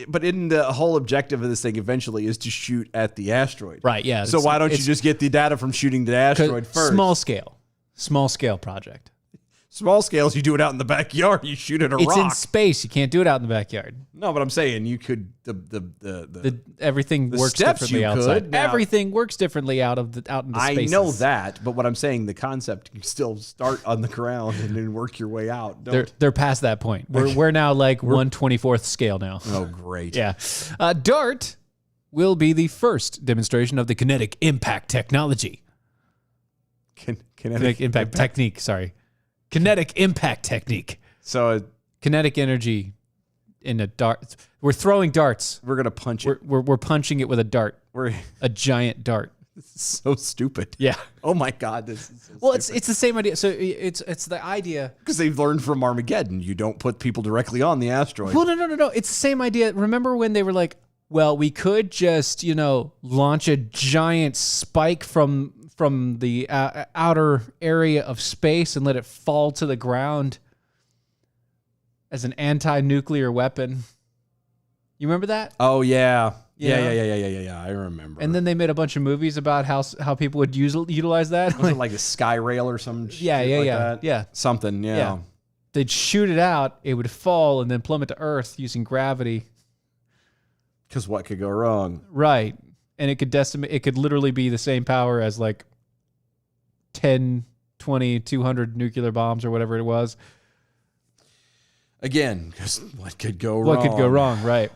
but in the whole objective of this thing eventually is to shoot at the asteroid, Right, yeah. So why don't you just get the data from shooting the asteroid first? Small scale project. Small scales, you do it out in the backyard. You shoot at a It's in rock. space. You can't do it out in the backyard. No, but I'm saying you could the Everything The works steps differently you outside. could. Now- Everything works differently out into I space. know that, but what I'm saying, the concept, you still start on the ground and then work your way out. They're past that point. We're now like 1/24th scale now. Oh, great. Yeah. DART will be the first demonstration of the kinetic impact technology. Kinetic impact technique, sorry. Kinetic impact technique. So Kinetic energy in a dart. We're throwing darts. we're gonna punch it. We're punching it with a dart. We're A giant dart. This is so stupid. Yeah. Oh my God, this is so Well, it's the same idea. So it's the idea. because they've learned from Armageddon. You don't put people directly on the asteroid. Well, no. It's the same idea. Remember when they were like, well, we could just, launch a giant spike from the outer area of space and let it fall to the ground as an anti-nuclear weapon. You remember that? Oh yeah. Yeah. Yeah. I remember. And then they made a bunch of movies about how people would utilize that. was it like a sky rail or some shit Yeah. that? Yeah. Something, yeah. Yeah. They'd shoot it out, it would fall and then plummet to Earth using gravity. Because what could go wrong? Right. And it could decimate, it could literally be the same power as like 10, 20, 200 nuclear bombs or whatever it was. Again, because what could go wrong? What could go wrong, right?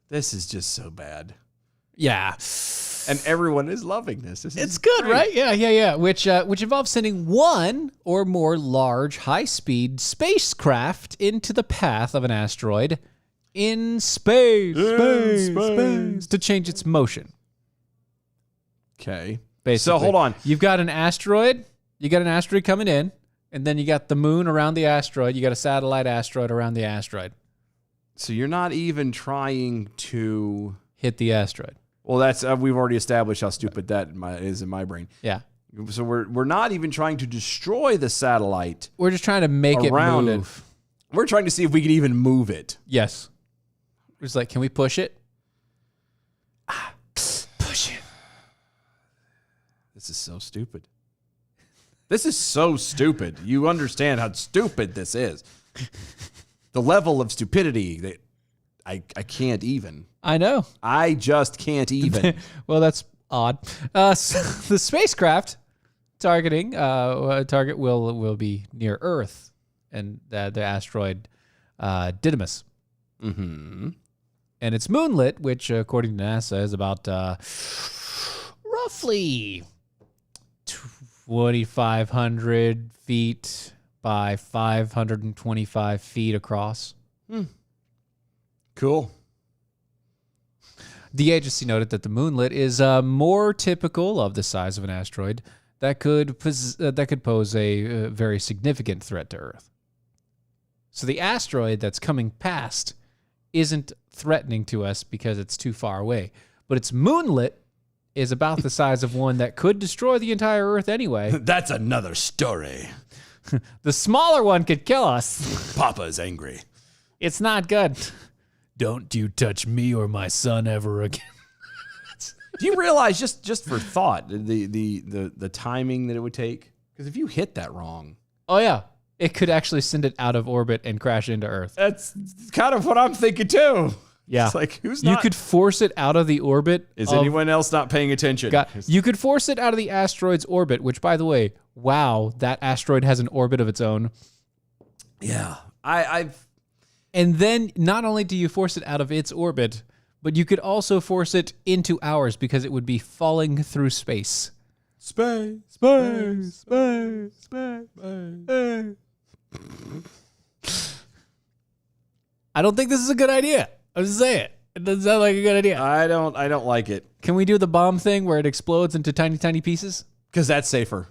This is just so bad. Yeah. And everyone is loving this. It's good, great. right? Yeah. Which involves sending one or more large, high-speed spacecraft into the path of an asteroid in space to change its motion. Okay. Basically. So hold on. You've got an asteroid. You got an asteroid coming in, and then you got the moon around the asteroid. You got a satellite asteroid around the asteroid. So you're not even trying to Hit the asteroid. Well, that's we've already established how stupid that is in my brain. Yeah. So we're not even trying to destroy the satellite We're just trying to make around it move. it. We're trying to see if we can even move it. Yes. It's like, can we push it? Push it. This is so stupid. This is so stupid. You understand how stupid this is. The level of stupidity that I can't even. I know. I just can't even. Well, that's odd. So the spacecraft target will be near Earth and the asteroid Didymus. Mm-hmm. And it's moonlit, which according to NASA is about roughly 2,500 feet by 525 feet across. Cool. The agency noted that the moonlet is more typical of the size of an asteroid that could pose a very significant threat to Earth. So the asteroid that's coming past isn't threatening to us because it's too far away, but its moonlet is about the size of one that could destroy the entire Earth anyway. That's another story. The smaller one could kill us. Papa's angry. It's not good. Don't you touch me or my son ever again. Do you realize just for thought the timing that it would take? Because if you hit that wrong, Oh yeah, it could actually send it out of orbit and crash into Earth. that's kind of what I'm thinking too. Yeah, It's like who's you not? could force it out of the orbit. Is of- anyone else not paying attention? You could force it out of the asteroid's orbit. Which, by the way, wow, that asteroid has an orbit of its own. Yeah, I've And then not only do you force it out of its orbit, but you could also force it into ours because it would be falling through space. space. I don't think this is a good idea. I'm just saying. It doesn't sound like a good idea. I don't like it Can we do the bomb thing where it explodes into tiny, tiny pieces? because that's safer.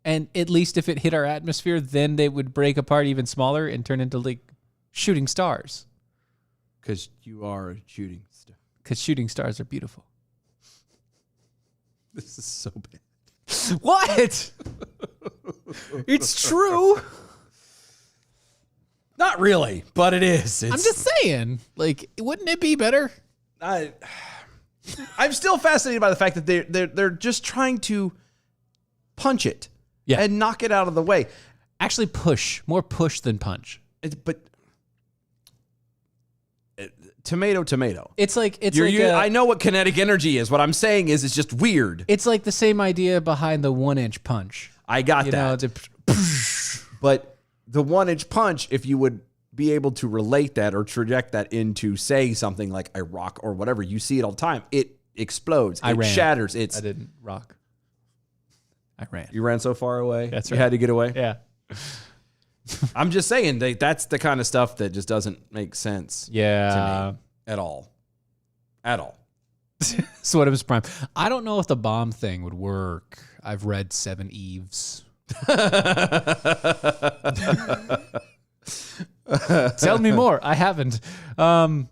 And at least if it hit our atmosphere, then they would break apart even smaller and turn into like shooting stars. Because you are shooting stuff. Because shooting stars are beautiful. This is so bad. What? It's true. Not really, but it is. I'm just saying. Like, wouldn't it be better? I'm still fascinated by the fact that they're just trying to punch it and knock it out of the way. Actually, push. More push than punch. Tomato. It's like I know what kinetic energy is. What I'm saying is it's just weird. it's like the same idea behind the 1-inch punch. I got You that. know, But the 1-inch punch, if you would be able to relate that or project that into, say, something like a rock or whatever, you see it all the time. It explodes. I it ran. shatters. I didn't rock. I ran. You ran so far away. That's You right. had to get away. Yeah. I'm just saying that's the kind of stuff that just doesn't make sense Yeah. to me at all. At all. Sweatimus Prime. I don't know if the bomb thing would work. I've read Seven Eves. Tell me more. I haven't. Peekaboo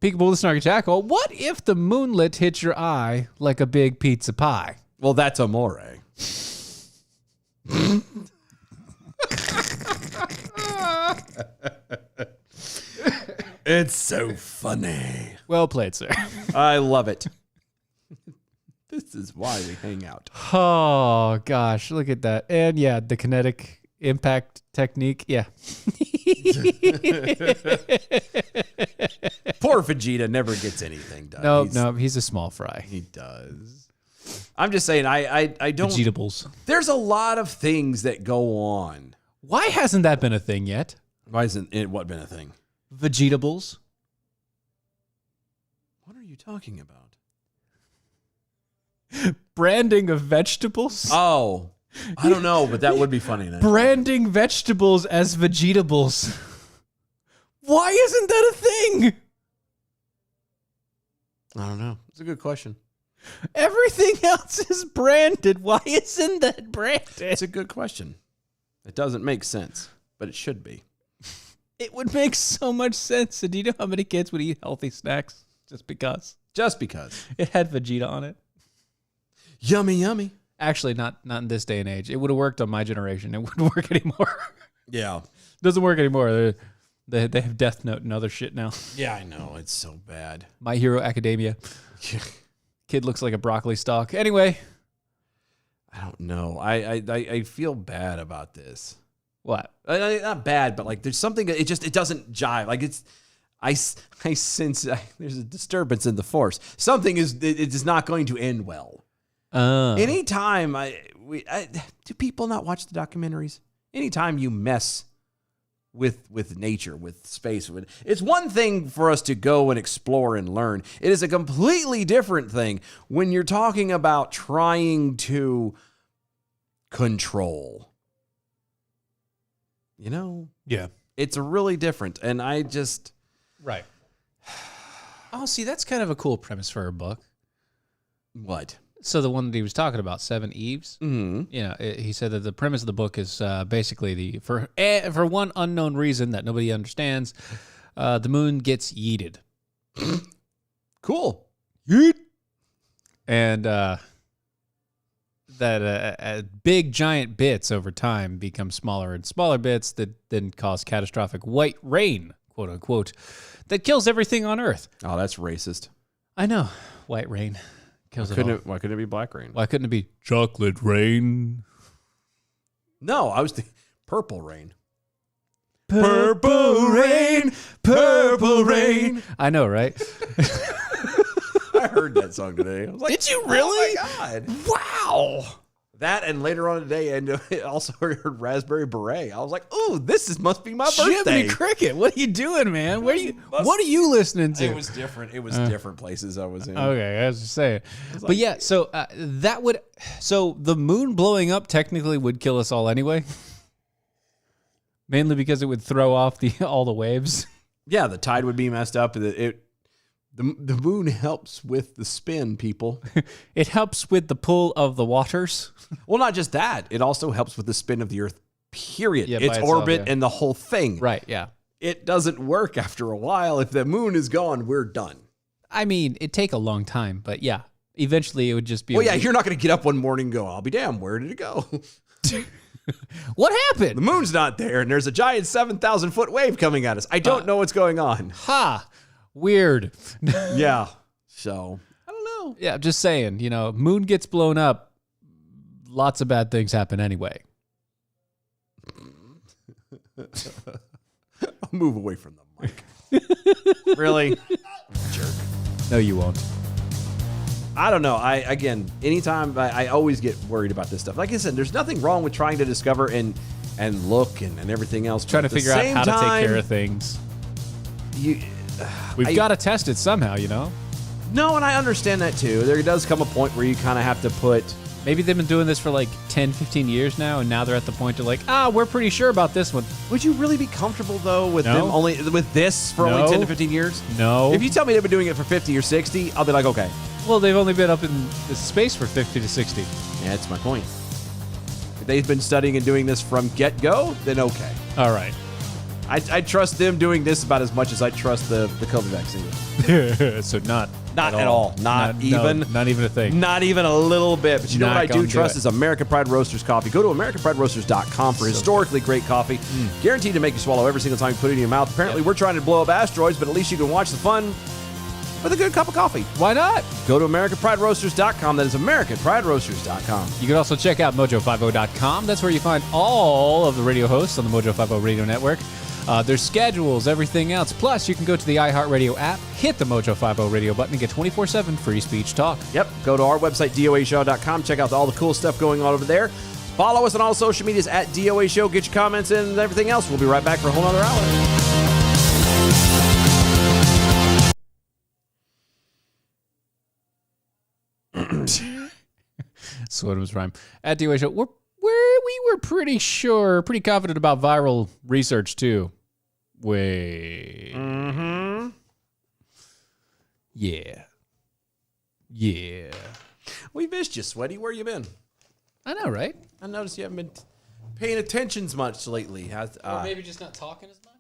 the Snarky Jackal. What if the moonlit hits your eye like a big pizza pie? Well, that's amore. It's so funny. Well played, sir. I love it. This is why we hang out. Oh, gosh. Look at that. And yeah, the kinetic impact technique. Yeah. Poor Vegeta never gets anything done. No, he's a small fry. He does. I'm just saying, I don't. Vegetables. There's a lot of things that go on. Why hasn't that been a thing yet? Why isn't it what been a thing? Vegetables. What are you talking about? Branding of vegetables? Oh, I don't know, but that would be funny. Then. Branding vegetables as vegetables. Why isn't that a thing? I don't know. It's a good question. Everything else is branded. Why isn't that branded? It's a good question. It doesn't make sense, but it should be. It would make so much sense. Do you know how many kids would eat healthy snacks just because? Just because. It had Vegeta on it. Yummy, yummy. Actually, not in this day and age. It would have worked on my generation. It wouldn't work anymore. Yeah. Doesn't work anymore. They have Death Note and other shit now. Yeah, I know. It's so bad. My Hero Academia. Kid looks like a broccoli stalk. Anyway. I don't know. I feel bad about this. What? Not bad, but like there's something. It doesn't jive. Like it's. I sense there's a disturbance in the force. Something it is not going to end well. Anytime do people not watch the documentaries? Anytime you mess with nature, with space, it's one thing for us to go and explore and learn. It is a completely different thing when you're talking about trying to control. You know? Yeah. It's really different. And I just... Right. Oh, see, that's kind of a cool premise for a book. What? So the one that he was talking about, Seven Eves, Mm-hmm. you know, he said that the premise of the book is basically for one unknown reason that nobody understands, the moon gets yeeted. Cool. Yeet. And big giant bits over time become smaller and smaller bits that then cause catastrophic white rain, quote unquote, that kills everything on Earth. Oh, that's racist. I know. White rain kills it all. Why couldn't it be black rain? Why couldn't it be chocolate rain? No, I was thinking purple rain. Purple rain, purple rain. I know, right? I heard that song today. I was like, Did you really? Oh my God. Wow. That and later on today, and also heard Raspberry Beret. I was like, "Ooh, must be my birthday." Jiminy Cricket, what are you doing, man? What are you listening to? It was different. It was different places I was in. Okay, I was just saying. But yeah, so so the moon blowing up technically would kill us all anyway. Mainly because it would throw off all the waves. Yeah, the tide would be messed up. The moon helps with the spin, people. It helps with the pull of the waters. Well, not just that. It also helps with the spin of the Earth, period. Yeah, by its itself, orbit yeah. and the whole thing. Right, yeah. It doesn't work after a while. If the moon is gone, we're done. I mean, it'd take a long time, but yeah. Eventually it would just be... Well, yeah, you're not going to get up one morning and go, I'll be damned, where did it go? What happened? The moon's not there, and there's a giant 7,000-foot wave coming at us. I don't know what's going on. Ha! Weird. Yeah. So, I don't know. Yeah, I'm just saying, moon gets blown up, lots of bad things happen anyway. I'll move away from the mic. Really? Jerk. No, you won't. I don't know. Anytime I always get worried about this stuff. Like I said, there's nothing wrong with trying to discover and look and everything else. Trying to figure out how to take care of things. We've got to test it somehow, No, and I understand that too. There does come a point where you kind of have to put Maybe they've been doing this for like 10, 15 years now, and now they're at the point of like, we're pretty sure about this one. Would you really be comfortable though with No. them only with this for No. only 10 to 15 years? No. If you tell me they've been doing it for 50 or 60, I'll be like, okay. Well, they've only been up in the space for 50 to 60. Yeah, that's my point. If they've been studying and doing this from get-go, then okay. All right. I trust them doing this about as much as I trust the COVID vaccine. So not At all. Not even a thing. Not even a little bit. But you know Not what I do gonna do trust it. is American Pride Roasters coffee. Go to AmericanPrideRoasters.com for historically great coffee. Guaranteed to make you swallow every single time you put it in your mouth. Apparently, we're trying to blow up asteroids, but at least you can watch the fun with a good cup of coffee. Why not? Go to AmericanPrideRoasters.com. That is AmericanPrideRoasters.com. You can also check out Mojo50.com. That's where you find all of the radio hosts on the Mojo50 radio network. Their schedules, everything else. Plus, you can go to the iHeartRadio app, hit the Mojo50 radio button, and get 24/7 free speech talk. Yep. Go to our website, DOAShow.com. Check out all the cool stuff going on over there. Follow us on all social medias at DOA Show. Get your comments in and everything else. We'll be right back for a whole other hour. Sweetums rhyme. At DOA Show, we were pretty sure, pretty confident about viral research, too. Wait. Mm-hmm. Yeah. We missed you, Sweaty. Where you been? I know, right? I noticed you haven't been paying attention much lately. Or maybe just not talking as much?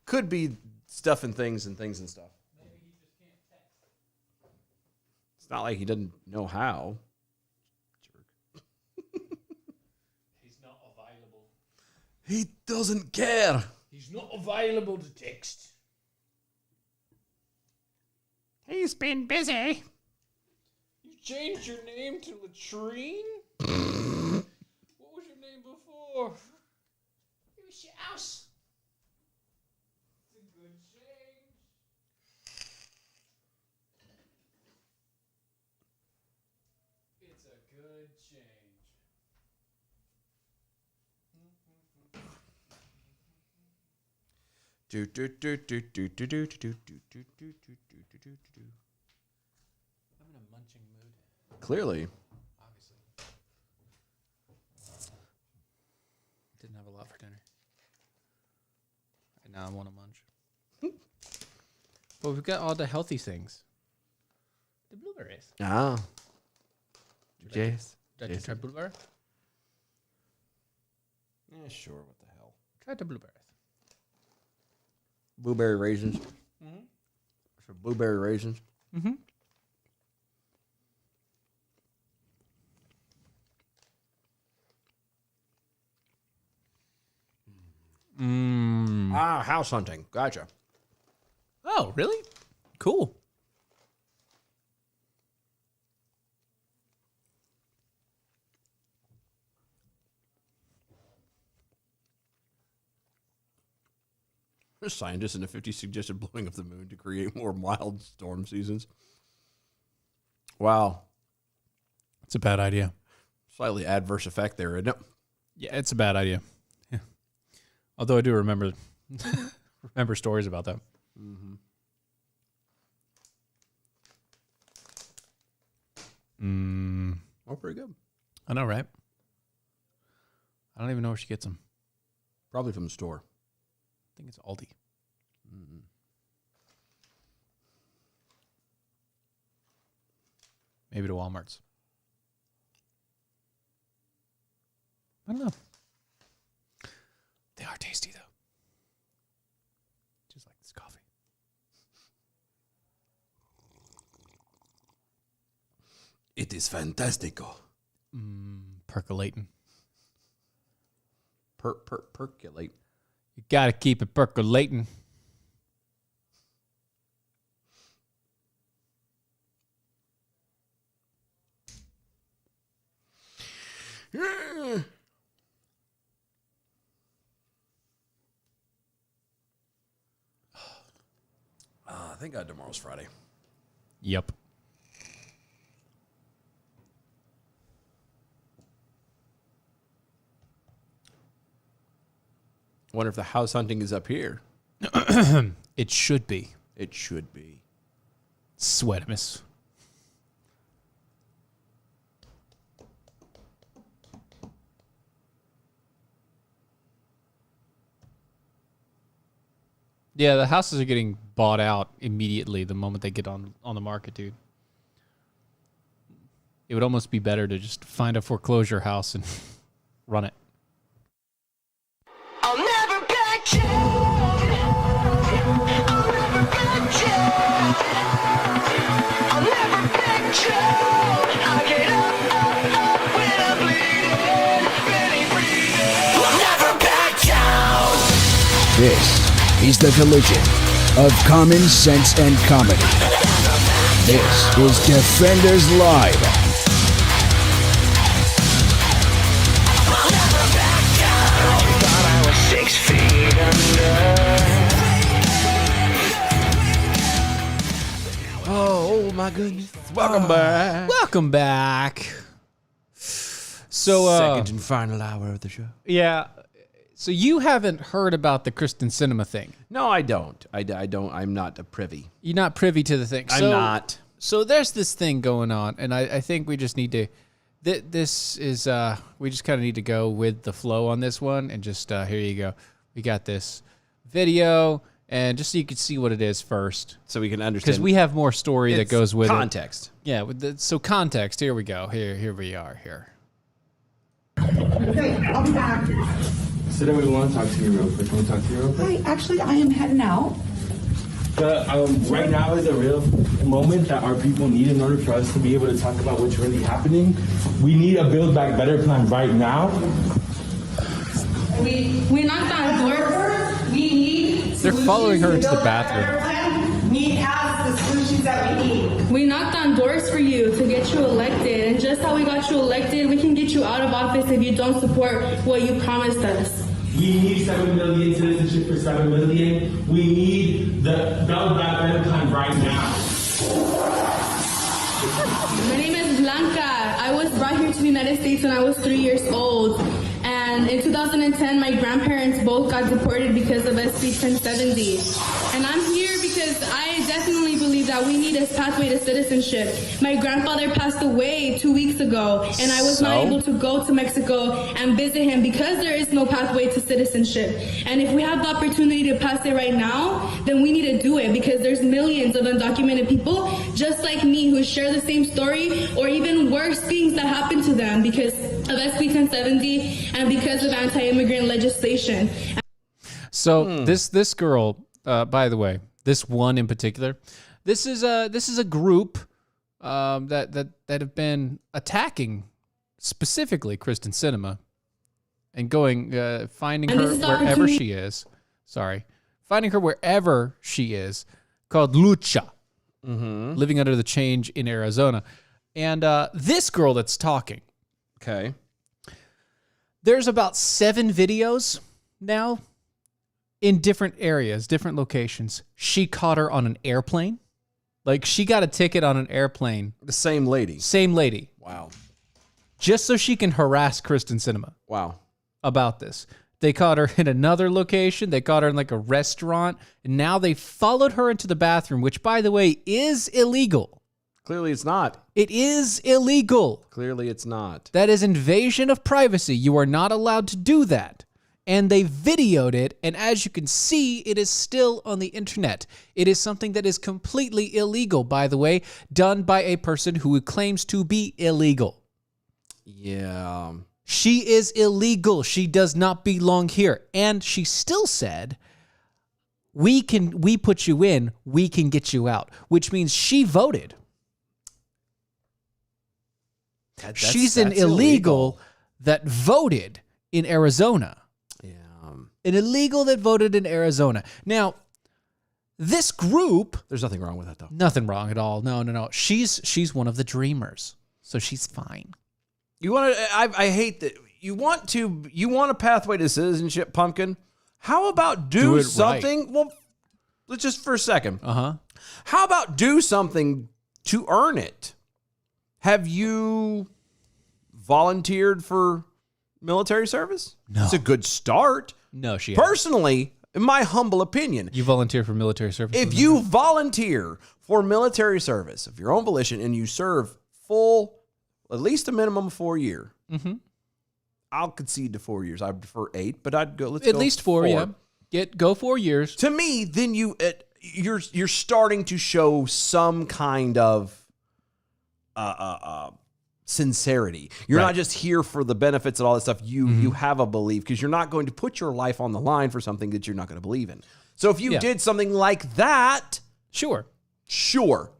Could be stuff and things and stuff. Maybe he just can't text. It's not like he doesn't know how. He's not available. He doesn't care. He's not available to text. He's been busy. You changed your name to Latrine? What was your name before? It was Shouse. It's a good change. It's a good change. I'm in a munching mood. Clearly. Obviously. Didn't have a lot for dinner. And now I want to munch. But we've got all the healthy things. The blueberries. Ah. Yes. Did you try blueberry? Yeah, sure. What the hell? Try the blueberries. Blueberry raisins. Mm-hmm. So blueberry raisins. Mm-hmm. Ah, house hunting. Gotcha. Oh, really? Cool. Scientists in the 50s suggested blowing up the moon to create more mild storm seasons. Wow. It's a bad idea. Slightly adverse effect there, isn't it? Yeah, it's a bad idea. Yeah. Although I do remember stories about that. Mm-hmm. Oh, pretty good. I know, right? I don't even know where she gets them. Probably from the store. I think it's Aldi. Mm-hmm. Maybe to Walmart's. I don't know. They are tasty, though. Just like this coffee. It is fantastico. Percolating. Percolate. You gotta keep it percolating. Thank God tomorrow's Friday. Yep. Wonder if the house hunting is up here. It should be. It should be. Yeah, the houses are getting bought out immediately the moment they get on the market, dude. It would almost be better to just find a foreclosure house and run it. I'll never back down. I'll never back down. I'll never back down. I get up when I'm bleeding, ready, breathing. I'll never back down. This is the collision of common sense and comedy. This is Defenders Live. Thought I was 6 feet under. Oh my goodness! Welcome back. Welcome back. So, Second and final hour of the show. yeah. So you haven't heard about the Kristen Cinema thing. No, I don't. I don't. I'm not a privy. You're not privy to the thing. I'm not. So there's this thing going on, and I think we just need to. This is we just kind of need to go with the flow on this one, and just here you go. We got this video, and just so you can see what it is first, So we can understand. because we have more story that It's goes with context. it. Yeah. So context. Here we go. Here we are. Here. Okay, I'll be back. So then we want to talk to you real quick. Can we talk to you real quick? Hi, actually, I am heading out. But right now is a real moment that our people need in order for us to be able to talk about what's really happening. We need a Build Back Better plan right now. We knocked on doors. We need. They're following her into the bathroom. We have the solutions that we need. We knocked on doors for you to get you elected, and just how we got you elected, we can get you out of office if you don't support what you promised us. We need 7 million citizenship for 7 million. We need the Build Back Better plan right now. My name is Blanca. I was brought here to the United States when I was 3 years old. And in 2010, my grandparents both got deported because of SB 1070. And I'm here because I definitely believe that we need a pathway to citizenship. My grandfather passed away 2 weeks ago, and I was not able to go to Mexico and visit him because there is no pathway to citizenship. And if we have the opportunity to pass it right now, then we need to do it, because there's millions of undocumented people just like me who share the same story or even worse things that happen to them because of SB 1070 and because of anti-immigrant legislation. So this girl, by the way, this one in particular, this is a group that have been attacking specifically Kristen Cinema and going finding And her this is the wherever opportunity- she is. Finding her wherever she is, called Lucha, living under the change in Arizona, and this girl that's talking. Okay. There's about 7 videos now in different areas, different locations. She caught her on an airplane. Like, she got a ticket on an airplane. The same lady. Same lady. Wow. Just so she can harass Kristen Cinema Wow. about this. They caught her in another location. They caught her in like a restaurant. And now they followed her into the bathroom, which, by the way, is illegal. Clearly it's not. It is illegal. Clearly it's not. That is invasion of privacy. You are not allowed to do that. And they videoed it, and as you can see, it is still on the internet. It is something that is completely illegal, by the way, done by a person who claims to be illegal. Yeah. She is illegal. She does not belong here. And she still said, we put you in, we can get you out, which means she voted. She's an that's illegal that voted in Arizona. Yeah. An illegal that voted in Arizona. Now, this group, There's nothing wrong with that, though. nothing wrong at all. No. She's one of the dreamers, so she's fine. You want to? I hate that. You want a pathway to citizenship, pumpkin. How about Do do it something? right. Well, let's just for a second. Uh-huh. How about do something to earn it? Have you volunteered for military service? No. It's a good start. No, she hasn't. Personally, in my humble opinion, You volunteer for military service? if you volunteer for military service of your own volition and you serve full, at least a minimum of 4 year, I'll concede to 4 years. I prefer 8, but I'd go. Let's At go least 4, yeah. Go 4 years. To me, then you're starting to show some kind of sincerity. You're not just here for the benefits and all that stuff. You have a belief, because you're not going to put your life on the line for something that you're not going to believe in. So if you did something like that, sure,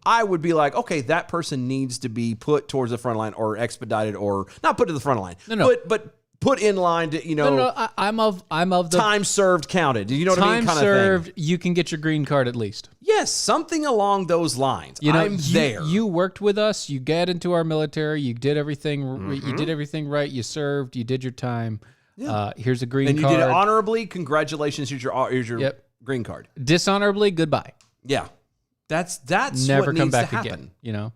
I would be like, okay, that person needs to be put towards the front line, or expedited, or not put to the front line. No. But put in line to, I'm of the time served counted. You know what I mean? Time served, you can get your green card at least. Yes, something along those lines. I'm there. You worked with us. You get into our military. You did everything. You did everything right. You served. You did your time. Yeah. Here's a green card. And you did it honorably. Congratulations. Here's your green card. Dishonorably, goodbye. Yeah. That's never what come needs back to happen. again. You know,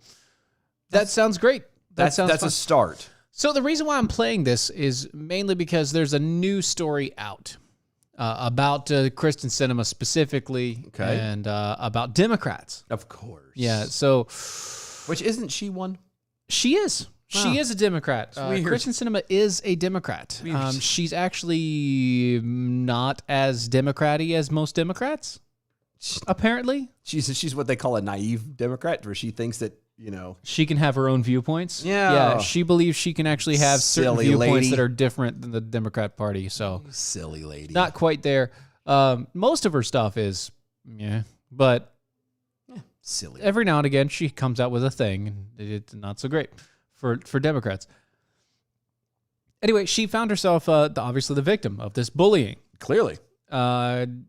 that sounds great. That's fun. a start. So the reason why I'm playing this is mainly because there's a new story out about Kristen Sinema specifically, and about Democrats. Of course. Yeah. So, which isn't she one? She is. Wow. She is a Democrat. Kristen Sinema is a Democrat. Weird. She's actually not as Democrat-y as most Democrats, apparently. She's what they call a naive Democrat, where she thinks that, she can have her own viewpoints. Yeah. She believes she can actually have certain Silly viewpoints lady. that are different than the Democrat Party. So silly lady. Not quite there. Most of her stuff is, but silly. Every now and again, she comes out with a thing, and it's not so great for Democrats. Anyway, she found herself obviously the victim of this bullying. Clearly. And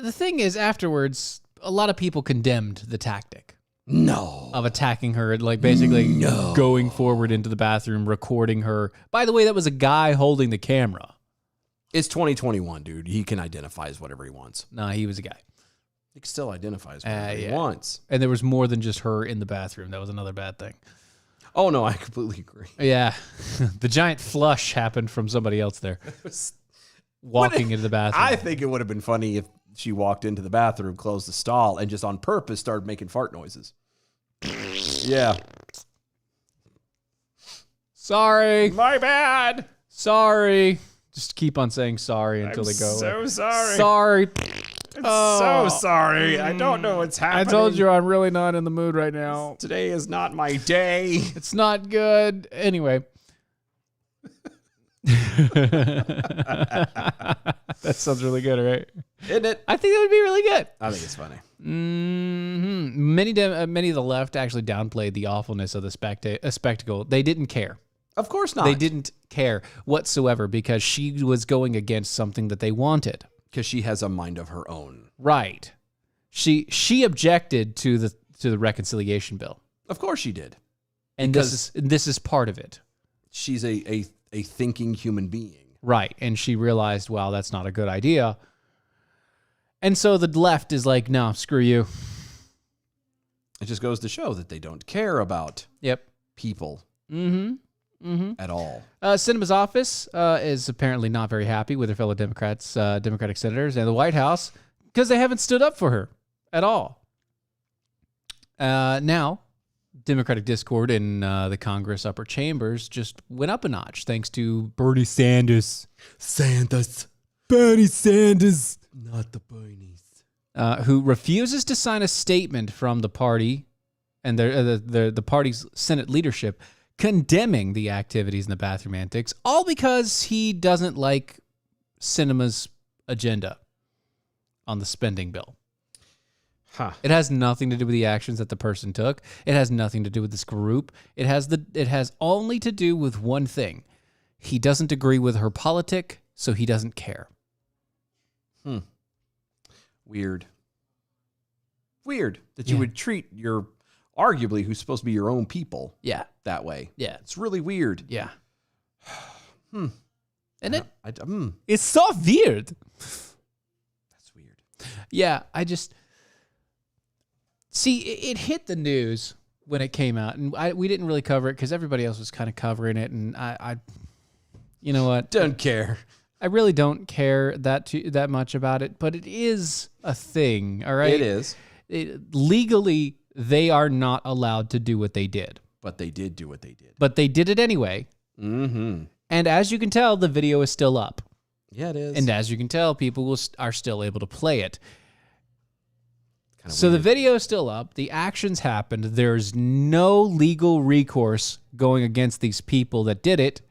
the thing is, afterwards, a lot of people condemned the tactic. No. Of attacking her, like basically going forward into the bathroom, recording her. By the way, that was a guy holding the camera. It's 2021, dude. He can identify as whatever he wants. No, he was a guy. He can still identify as whatever he wants. And there was more than just her in the bathroom. That was another bad thing. Oh, no, I completely agree. Yeah. The giant flush happened from somebody else there. Walking into the bathroom. I think it would have been funny if she walked into the bathroom, closed the stall, and just on purpose started making fart noises. Yeah. Sorry. My bad. Sorry. Just keep on saying sorry until they go so away. sorry. Sorry. So sorry. I don't know what's happening. I told you I'm really not in the mood right now. Today is not my day. It's not good. Anyway. That sounds really good, right? Isn't it? I think that would be really good. I think it's funny. Mm-hmm. Many of the left actually downplayed the awfulness of the spectacle. They didn't care. Of course not. They didn't care whatsoever because she was going against something that they wanted. Because she has a mind of her own. Right. She objected to the reconciliation bill. Of course she did. And this is part of it. She's a thinking human being. Right. And she realized, wow, that's not a good idea. And so the left is like, no, screw you. It just goes to show that they don't care about people at all. Sinema's office is apparently not very happy with her fellow Democratic senators and the White House because they haven't stood up for her at all. Now, Democratic discord in the Congress upper chambers just went up a notch thanks to Bernie Sanders. Bernie Sanders. Not the Bernies. Who refuses to sign a statement from the party and the party's Senate leadership condemning the activities in the bathroom antics, all because he doesn't like Sinema's agenda on the spending bill. Huh. It has nothing to do with the actions that the person took. It has nothing to do with this group. It has only to do with one thing. He doesn't agree with her politic, so he doesn't care. Weird that you would treat your arguably who's supposed to be your own people that way. Yeah. It's really weird. Yeah. And it? It's so weird. That's weird. Yeah, I just... See, it hit the news when it came out, and we didn't really cover it because everybody else was kind of covering it, and I you know what? Don't care. I really don't care that much about it, but it is a thing, all right? It is. Legally, they are not allowed to do what they did. But they did do what they did. But they did it anyway. Mm-hmm. And as you can tell, the video is still up. Yeah, it is. And as you can tell, people are still able to play it. Kinda So weird. the video is still up. The actions happened. There's no legal recourse going against these people that did it.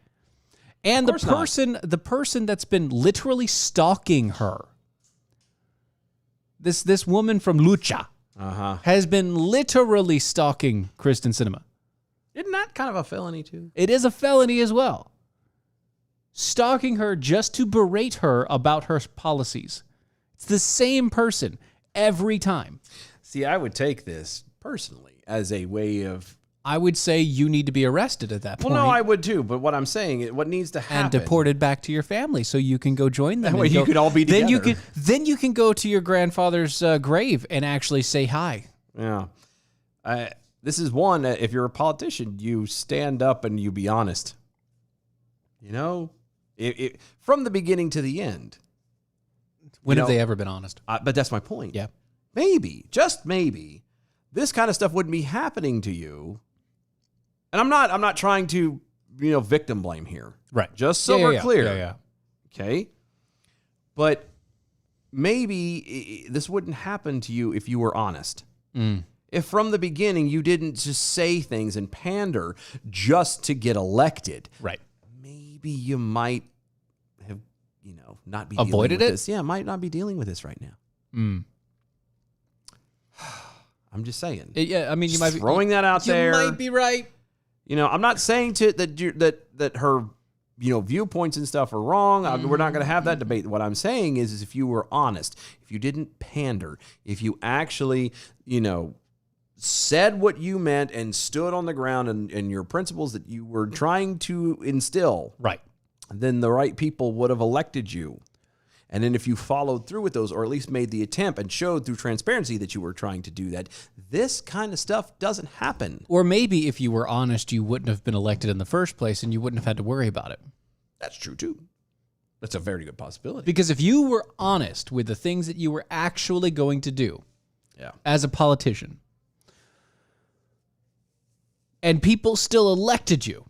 And the person that's been literally stalking her, this woman from Lucha, has been literally stalking Kristen Cinema. Isn't that kind of a felony too? It is a felony as well. Stalking her just to berate her about her policies. It's the same person every time. See, I would take this personally as a way of... I would say you need to be arrested at that point. Well, no, I would too. But what I'm saying, what needs to happen... And deported back to your family so you can go join them. That way you could all be together. Then you can go to your grandfather's grave and actually say hi. Yeah. This is one, if you're a politician, you stand up and you be honest. You know? From the beginning to the end. When have they ever been honest? But that's my point. Yeah. Maybe, just maybe, this kind of stuff wouldn't be happening to you. And I'm not trying to, victim blame here. Right. Just so we're clear. Yeah. Okay. But maybe this wouldn't happen to you if you were honest. If from the beginning you didn't just say things and pander just to get elected. Right. Maybe you might have, not be avoided dealing with it. this. Yeah, might not be dealing with this right now. I'm just saying. Yeah, I mean, you might be throwing that out there. You might be right. I'm not saying that her, viewpoints and stuff are wrong. We're not going to have that debate. What I'm saying is if you were honest, if you didn't pander, if you actually, said what you meant and stood on the ground and your principles that you were trying to instill, right, then the right people would have elected you. And then if you followed through with those, or at least made the attempt and showed through transparency that you were trying to do that, this kind of stuff doesn't happen. Or maybe if you were honest, you wouldn't have been elected in the first place and you wouldn't have had to worry about it. That's true, too. That's a very good possibility. Because if you were honest with the things that you were actually going to do as a politician, and people still elected you,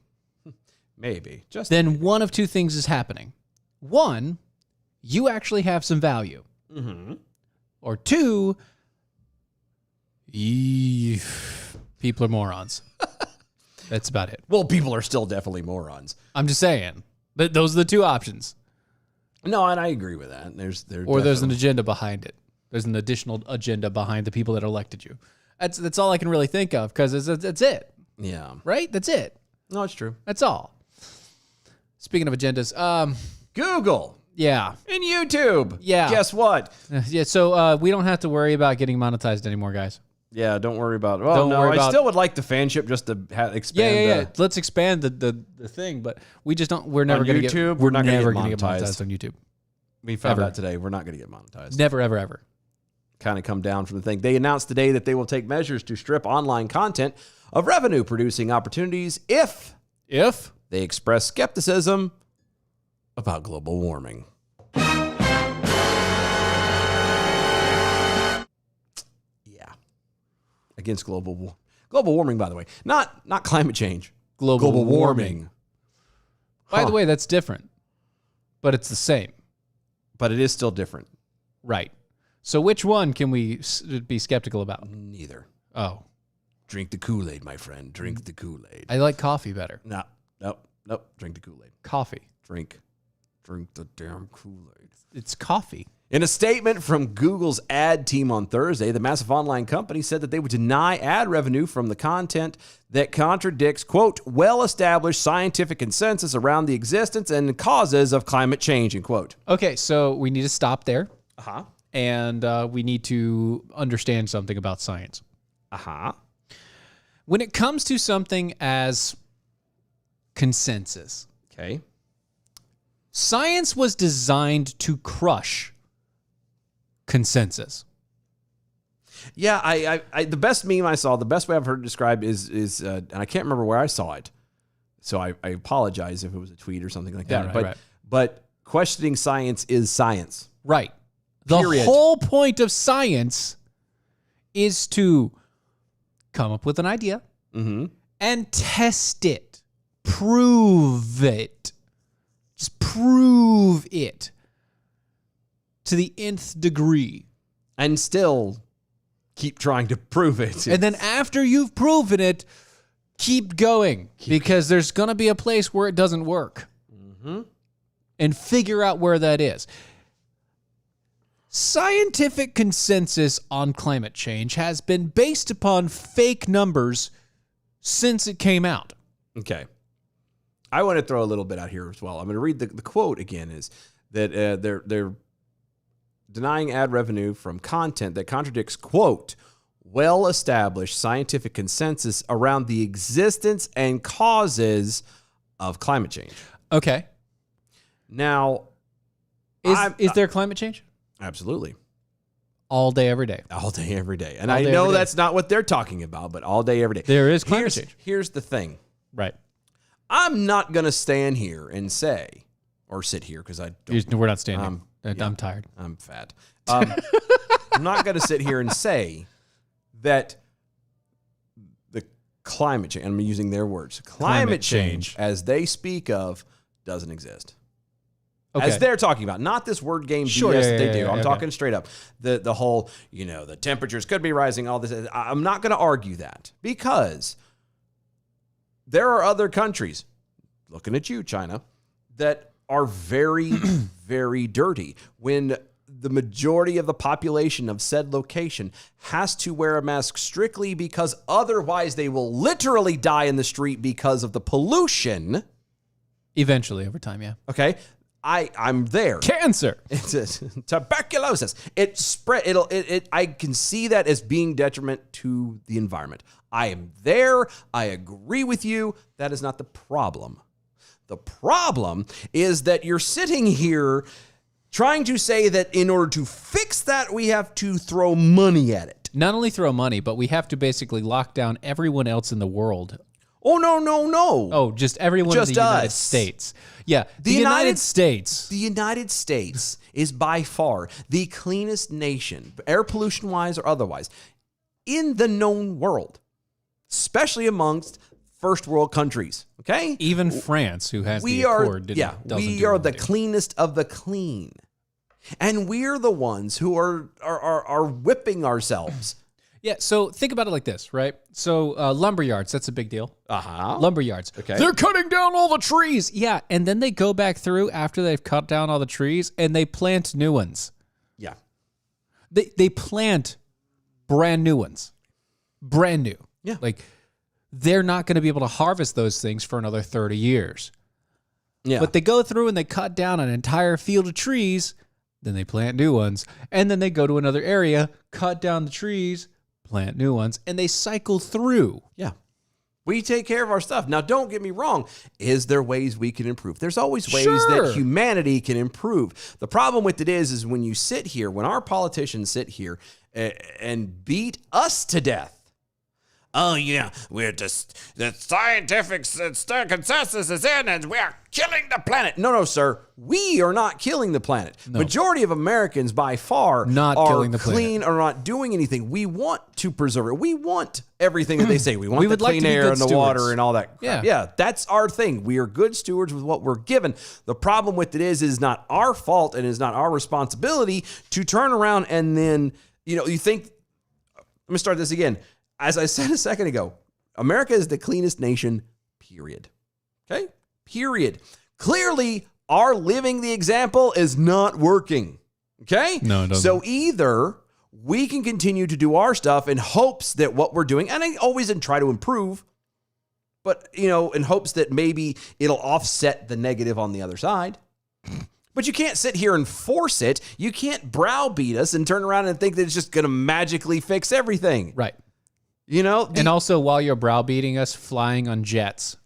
maybe, then one of two things is happening. One, you actually have some value. Mm-hmm. Or two, people are morons. That's about it. Well, people are still definitely morons. I'm just saying. Those are the two options. No, and I agree with that. There's an agenda behind it. There's an additional agenda behind the people that elected you. That's all I can really think of because that's it. Yeah. Right? That's it. No, it's true. That's all. Speaking of agendas, Google. Yeah. And YouTube. Yeah. Guess what? Yeah, so we don't have to worry about getting monetized anymore, guys. Yeah, don't worry about it. Well, I still would like the fanship just to expand. Yeah. Let's expand the thing, but we just don't. We're never going to get. We're not never going to get monetized on YouTube. We found out today we're not going to get monetized. Never, ever, ever. Kind of come down from the thing. They announced today that they will take measures to strip online content of revenue-producing opportunities if they express skepticism about global warming. Against global warming, by the way, not climate change. Global warming. By the way, that's different, but it's the same. But it is still different, right? So which one can we be skeptical about? Neither. Oh, drink the Kool-Aid, my friend. Drink the Kool-Aid. I like coffee better. No. Drink the Kool-Aid. Coffee. Drink the damn Kool-Aid. It's coffee. In a statement from Google's ad team on Thursday, the massive online company said that they would deny ad revenue from the content that contradicts, quote, well-established scientific consensus around the existence and causes of climate change, end quote. Okay, so we need to stop there. Uh-huh. And we need to understand something about science. Uh-huh. When it comes to something as consensus, okay, science was designed to crush consensus. Yeah, I the best meme I saw, the best way I've heard it described is and I can't remember where I saw it, so I apologize if it was a tweet or something like that. Right, but questioning science is science. Right. The whole point of science is to come up with an idea and test it, prove it. prove it to the nth degree. And still keep trying to prove it. And then after you've proven it, keep going. Because there's going to be a place where it doesn't work. Mm-hmm. And figure out where that is. Scientific consensus on climate change has been based upon fake numbers since it came out. Okay. I want to throw a little bit out here as well. I'm going to read the quote again is that they're denying ad revenue from content that contradicts, quote, well-established scientific consensus around the existence and causes of climate change. Okay. Now, is there climate change? Absolutely. All day, every day. All day, every day. And All I day, know every day. that's not what they're talking about, but all day, every day. There is climate change. Here's the thing. Right. I'm not going to stand here and say, or sit here because I don't. We're not standing. I'm tired. I'm fat. I'm not going to sit here and say that the climate change, I'm using their words, climate change as they speak of doesn't exist. Okay. As they're talking about, not this word game Sure, BS yeah, that they yeah, do. yeah, I'm okay. talking straight up. The whole, the temperatures could be rising, all this. I'm not going to argue that because there are other countries, looking at you, China, that are very, very dirty. When the majority of the population of said location has to wear a mask strictly because otherwise they will literally die in the street because of the pollution. Eventually, over time, yeah. Okay. I'm there. Cancer. It's tuberculosis. It spread. I can see that as being detriment to the environment. I am there. I agree with you. That is not the problem. The problem is that you're sitting here trying to say that in order to fix that, we have to throw money at it. Not only throw money, but we have to basically lock down everyone else in the world. Oh, no. Oh, just everyone Just in the United us. States. Yeah, the United States. The United States is by far the cleanest nation, air pollution-wise or otherwise, in the known world, especially amongst first world countries. Okay, Even France, who has we the are. Accord, Yeah, doesn't we do are what the we do. cleanest of the clean, and we're the ones who are whipping ourselves. Yeah, so think about it like this, right? So lumber yards, that's a big deal. Lumber yards. Okay. They're cutting down all the trees. Yeah, and then they go back through after they've cut down all the trees and they plant new ones. Yeah. They plant brand new ones. Brand new. Yeah. Like they're not going to be able to harvest those things for another 30 years. Yeah. But they go through and they cut down an entire field of trees, then they plant new ones, and then they go to another area, cut down the trees, plant new ones, and they cycle through. Yeah. We take care of our stuff. Now, don't get me wrong. Is there ways we can improve? There's always ways Sure. that humanity can improve. The problem with it is when you sit here, when our politicians sit here and beat us to death. Oh, yeah, we're just, the scientific consensus is in and we're killing the planet. No, sir. We are not killing the planet. No. Majority of Americans by far Not are killing the clean or not doing anything. We want to preserve it. We want everything that they say. We want the would like clean to be air good and the stewards. water and all that crap. Yeah. Yeah, that's our thing. We are good stewards with what we're given. The problem with it is not our fault and is not our responsibility to turn around and then, you think, let me start this again. As I said a second ago, America is the cleanest nation, period. Okay? Period. Clearly, our living the example is not working. Okay? No, it doesn't. So either we can continue to do our stuff in hopes that what we're doing, and I always try to improve, but, in hopes that maybe it'll offset the negative on the other side. But you can't sit here and force it. You can't browbeat us and turn around and think that it's just going to magically fix everything. Right. And also, while you're browbeating us, flying on jets.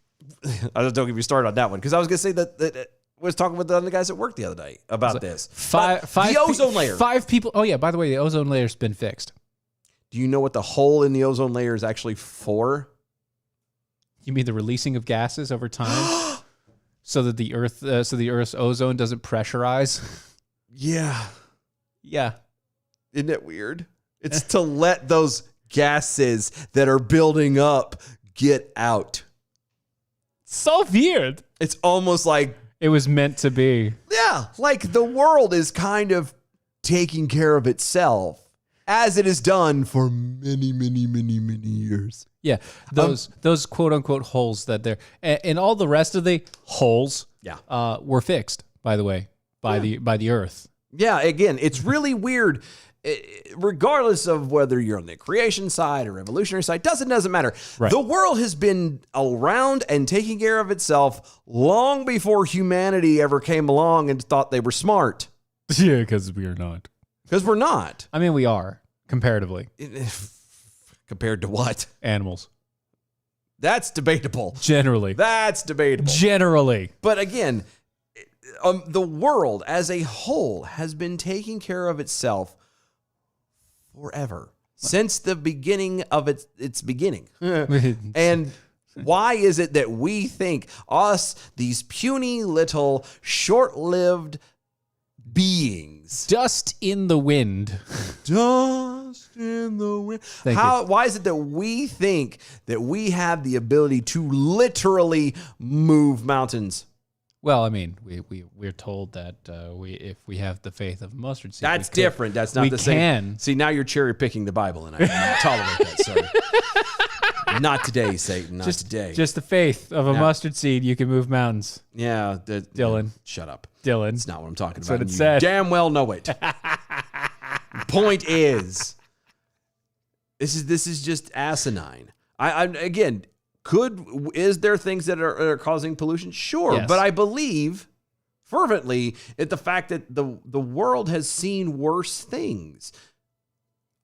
don't get me started on that one because I was going to say that I was talking with the other guys at work the other day about this. The ozone layer. 5 people. Oh, yeah. By the way, the ozone layer's been fixed. Do you know what the hole in the ozone layer is actually for? You mean the releasing of gases over time, so that the Earth's ozone doesn't pressurize? Yeah. Yeah. Isn't it weird? It's to let those gases that are building up get out. So weird. It's almost like It was meant to be. Yeah, like the world is kind of taking care of itself as it has done for many, many, many, many years. Yeah, those quote unquote holes that there and all the rest of the holes were fixed, by the way, by the earth. Yeah, again, it's really weird. Regardless of whether you're on the creation side or evolutionary side, doesn't matter. Right. The world has been around and taking care of itself long before humanity ever came along and thought they were smart. Yeah, because we are not. Because we're not. I mean, we are, comparatively. Compared to what? Animals. That's debatable. Generally. That's debatable. Generally. But again, the world as a whole has been taking care of itself forever, since the beginning of its beginning. And why is it that we think us, these puny little short-lived beings, dust in the wind. Dust in the wind. Why is it that we think that we have the ability to literally move mountains? Well, I mean, we're told that if we have the faith of a mustard seed, that's different. That's not the same. See, now you're cherry picking the Bible, and I cannot tolerate that, sir. Not today, Satan. Not today. Just the faith of a mustard seed, you can move mountains. Yeah, Dylan. Shut up, Dylan. That's not what I'm talking That's about. what it said. Damn well know it. Point is, this is just asinine. I again. Is there things that are causing pollution? Sure. Yes. But I believe fervently at the fact that the world has seen worse things.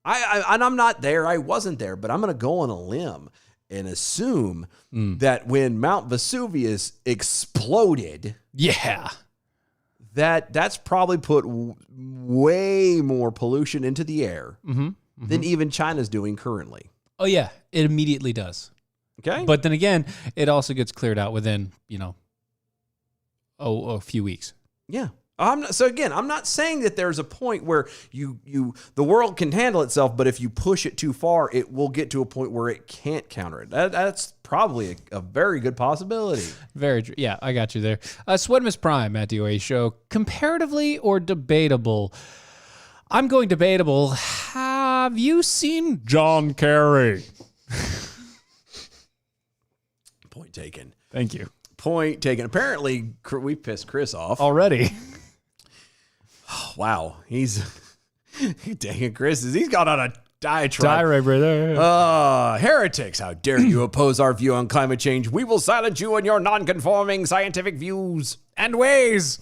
And I'm not there. I wasn't there, but I'm going to go on a limb and assume that when Mount Vesuvius exploded, that's probably put way more pollution into the air than even China's doing currently. Oh yeah, it immediately does. Okay. But then again, it also gets cleared out within, a few weeks. Yeah. I'm not saying that there's a point where the world can handle itself, but if you push it too far, it will get to a point where it can't counter it. That's probably a very good possibility. Very true. Yeah, I got you there. Swedmus Prime at the OA Show. Comparatively or debatable? I'm going debatable. Have you seen John Kerry? Point taken. Thank you. Point taken. Apparently, we pissed Chris off already. Wow. Dang it, Chris. He's got on a diatribe. Heretics, how dare you oppose our view on climate change? We will silence you and your non-conforming scientific views and ways.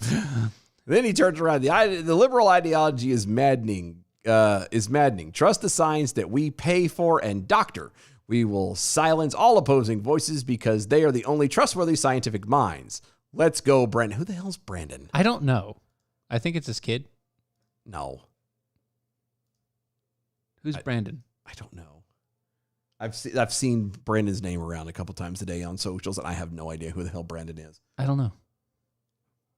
Then he turns around. The liberal ideology is maddening. Trust the science that we pay for and doctor. We will silence all opposing voices because they are the only trustworthy scientific minds. Let's go, Brandon. Who the hell's Brandon? I don't know. I think it's his kid. No. Who's Brandon? I don't know. I've seen Brandon's name around a couple times today on socials, and I have no idea who the hell Brandon is. I don't know.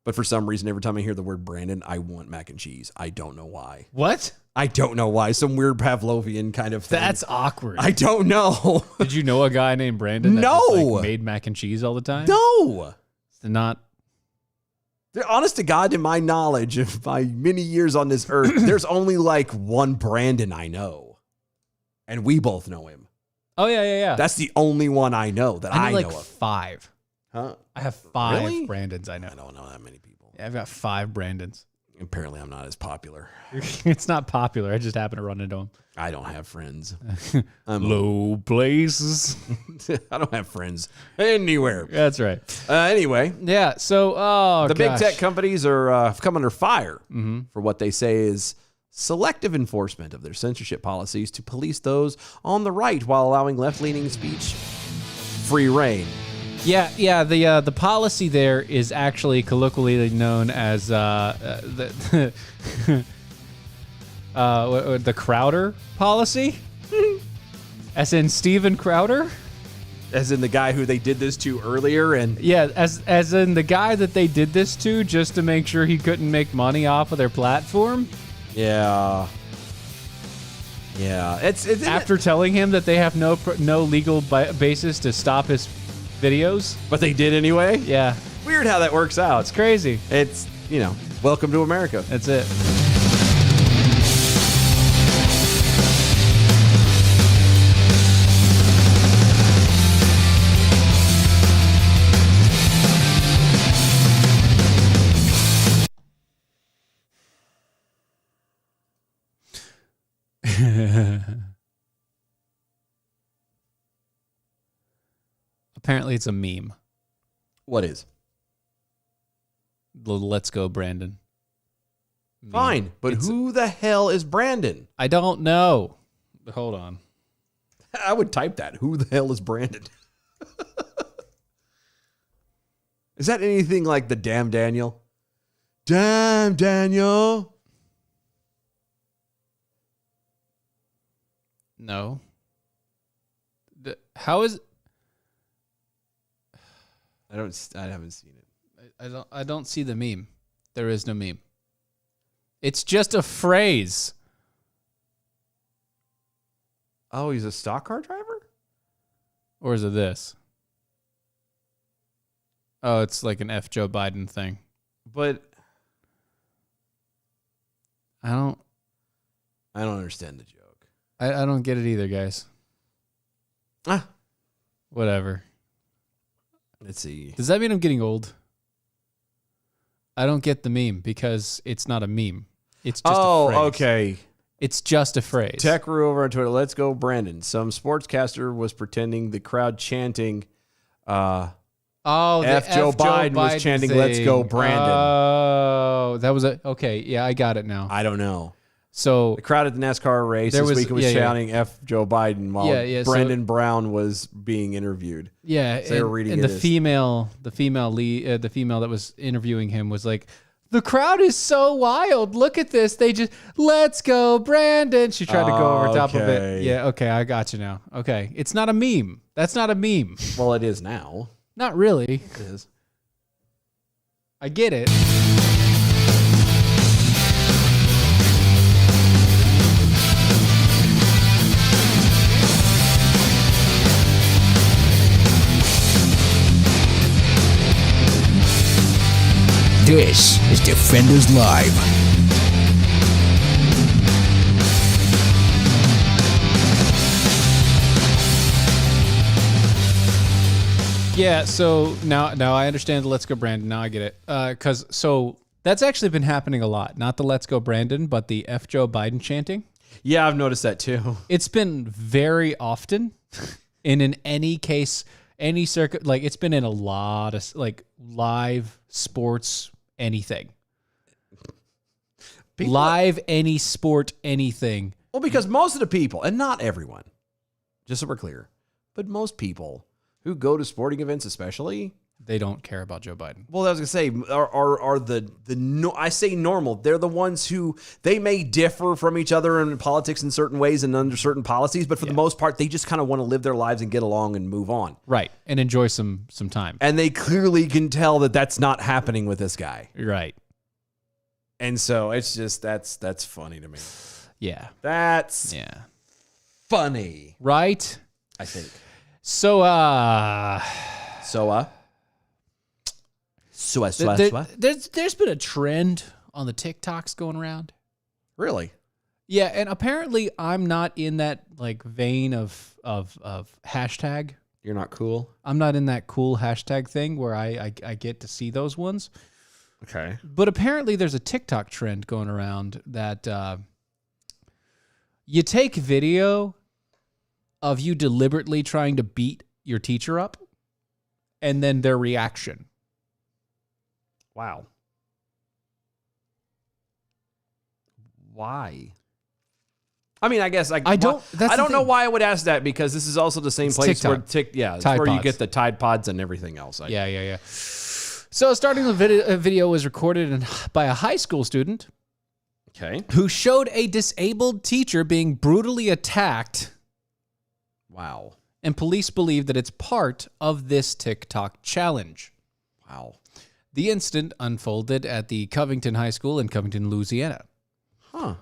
But for some reason, every time I hear the word Brandon, I want mac and cheese. I don't know why. What? I don't know why. Some weird Pavlovian kind of thing. That's awkward. I don't know. Did you know a guy named Brandon that just, made mac and cheese all the time? No. Not. Honest to God, in my knowledge of my many years on this earth, there's only like one Brandon I know. And we both know him. Oh, yeah. That's the only one I know that I know of. 5. Huh? I have 5 Really? Brandons I know. I don't know that many people. Yeah, I've got 5 Brandons. Apparently, I'm not as popular. It's not popular. I just happen to run into them. I don't have friends. Low places. I don't have friends anywhere. That's right. Anyway. Yeah. So, the big tech companies are come under fire for what they say is selective enforcement of their censorship policies to police those on the right while allowing left-leaning speech free reign. Yeah. The policy there is actually colloquially known as the Crowder policy, as in Steven Crowder, as in the guy who they did this to earlier, and as in the guy that they did this to just to make sure he couldn't make money off of their platform. Yeah. It's after telling him that they have no legal basis to stop his videos, but they did anyway. Yeah. Weird how that works out. It's crazy. It's, welcome to America. That's it. Apparently, it's a meme. What is? The Let's Go Brandon. Meme. Fine, but who the hell is Brandon? I don't know. Hold on. I would type that. Who the hell is Brandon? Is that anything like the Damn Daniel? Damn Daniel. No. How is? I haven't seen it. I don't see the meme. There is no meme. It's just a phrase. Oh, he's a stock car driver? Or is it this? Oh, it's like an F Joe Biden thing. But I don't understand the joke. I don't get it either, guys. Whatever. Let's see. Does that mean I'm getting old? I don't get the meme because it's not a meme. It's just a phrase. Okay. It's just a phrase. Tech Roo over on Twitter. Let's go, Brandon. Some sportscaster was pretending the crowd chanting. The Joe Biden was chanting, thing. "Let's go, Brandon." Oh, that was okay. Yeah, I got it now. I don't know. So the crowd at the NASCAR race this week was shouting "F Joe Biden" while Brandon Brown was being interviewed. Yeah, so they were reading and the female that was interviewing him was like, "The crowd is so wild. Look at this. They just let's go, Brandon." She tried to go over top of it. Yeah, okay, I got you now. Okay, it's not a meme. That's not a meme. Well, it is now. Not really. It is. I get it. This is Defenders Live. Yeah, so now I understand the Let's Go Brandon. Now I get it. Because that's actually been happening a lot. Not the Let's Go Brandon, but the F Joe Biden chanting. Yeah, I've noticed that too. It's been very often, and in any case, any circuit, like it's been in a lot of like live sports, anything. Live, any sport, anything. Well, because most of the people, and not everyone, just so we're clear, but most people who go to sporting events, especially, they don't care about Joe Biden. Well, I was gonna say are I say normal. They're the ones who they may differ from each other in politics in certain ways and under certain policies, but for the most part, they just kind of want to live their lives and get along and move on, right? And enjoy some time. And they clearly can tell that that's not happening with this guy, right? And so it's just that's funny to me. Yeah, that's funny, right? I think. So there's been a trend on the TikToks going around. Really? Yeah, and apparently I'm not in that like vein of hashtag. You're not cool? I'm not in that cool hashtag thing where I get to see those ones. Okay. But apparently there's a TikTok trend going around that you take video of you deliberately trying to beat your teacher up and then their reaction. Wow. Why? I mean, I guess I don't know why I would ask that, because this is also the same place TikTok. where you get the Tide Pods and everything else. Yeah. So starting the video was recorded by a high school student. Okay. Who showed a disabled teacher being brutally attacked. Wow. And police believe that it's part of this TikTok challenge. Wow. The incident unfolded at the Covington High School in Covington, Louisiana. Huh.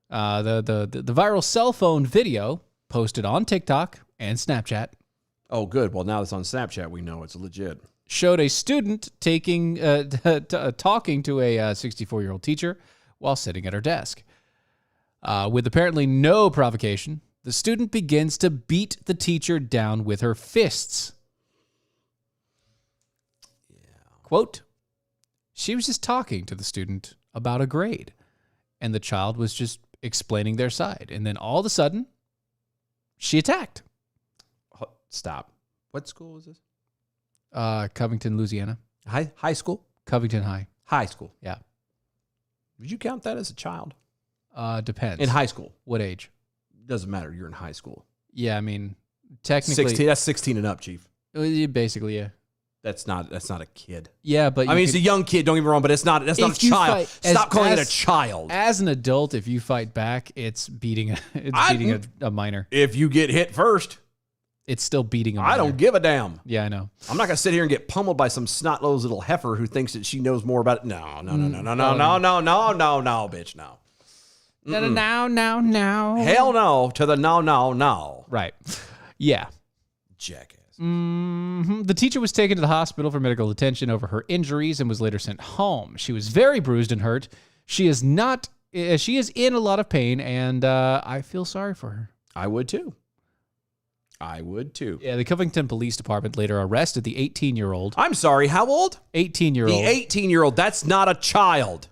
The viral cell phone video posted on TikTok and Snapchat. Oh, good. Well, now it's on Snapchat. We know it's legit. showed a student talking to a 64-year-old teacher while sitting at her desk. With apparently no provocation, the student begins to beat the teacher down with her fists. Quote, she was just talking to the student about a grade, and the child was just explaining their side. And then all of a sudden, she attacked. Stop. What school was this? Covington, Louisiana. High school? Covington High. High school. Yeah. Would you count that as a child? Depends. In high school. What age? Doesn't matter. You're in high school. Yeah, I mean, technically. 16. That's 16 and up, Chief. Basically, yeah. That's not a kid. Yeah, but I mean, it's a young kid. Don't get me wrong, but that's not a child. Stop calling it a child. As an adult, if you fight back, it's beating a minor. If you get hit first, it's still beating a minor. I don't give a damn. Yeah, I know. I'm not gonna sit here and get pummeled by some snot-nosed little heifer who thinks that she knows more about it. No, bitch, no. No. Hell no to the no. Right. Yeah. Jackass. The teacher was taken to the hospital for medical attention over her injuries and was later sent home. She was very bruised and hurt. She is in a lot of pain, and I feel sorry for her. I would too. Yeah, the Covington Police Department later arrested the 18-year-old. I'm sorry, how old? 18-year-old. The 18-year-old. That's not a child.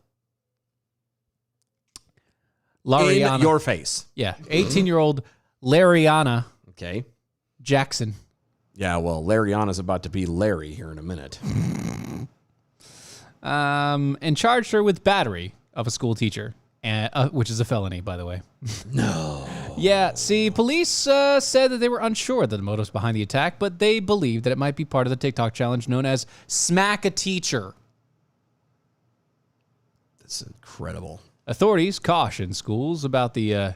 Lariana. In your face. Yeah, 18-year-old Lariana. Okay. Jackson. Yeah, well, Lariana's about to be Larry here in a minute. And charged her with battery of a school teacher, which is a felony, by the way. No. Yeah, see, police said that they were unsure of the motives behind the attack, but they believed that it might be part of the TikTok challenge known as Smack a Teacher. That's incredible. Authorities cautioned schools about the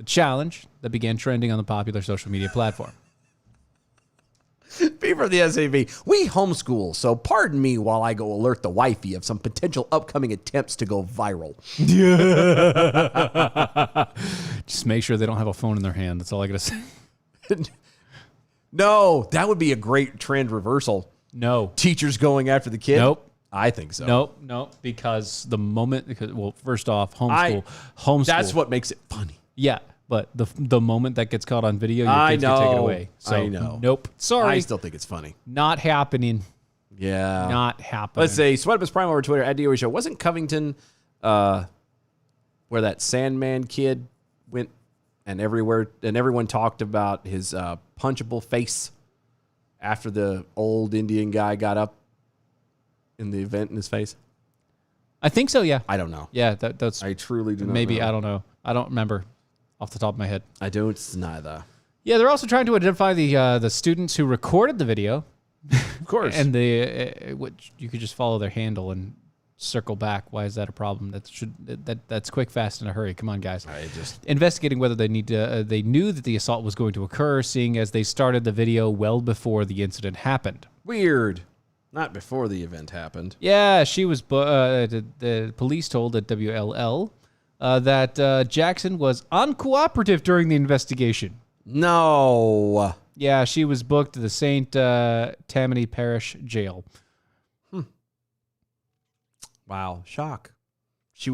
challenge that began trending on the popular social media platform. Be from the SAV. We homeschool, so pardon me while I go alert the wifey of some potential upcoming attempts to go viral. Just make sure they don't have a phone in their hand. That's all I gotta say. No, that would be a great trend reversal. No. Teachers going after the kid? Nope. I think so. Nope. Because first off, homeschool. That's what makes it funny. Yeah. But the moment that gets caught on video, your kids get taken away. So, I know. Nope. Sorry. I still think it's funny. Not happening. Yeah. Not happening. Let's say Sweatbus Prime over Twitter at DOE Show. Wasn't Covington where that Sandman kid went and everyone talked about his punchable face after the old Indian guy got up in the event in his face? I think so, yeah. I don't know. Yeah, that's I truly do not maybe, know. I don't know. I don't remember off the top of my head. I don't neither. Yeah, they're also trying to identify the students who recorded the video. Of course. And which you could just follow their handle and circle back. Why is that a problem? That's quick, fast, in a hurry. Come on, guys. Investigating whether they knew that the assault was going to occur, seeing as they started the video well before the incident happened. Weird. Not before the event happened. Yeah, she was. The police told at WLL that Jackson was uncooperative during the investigation. No. Yeah, she was booked to the St. Tammany Parish Jail. Wow, shock. She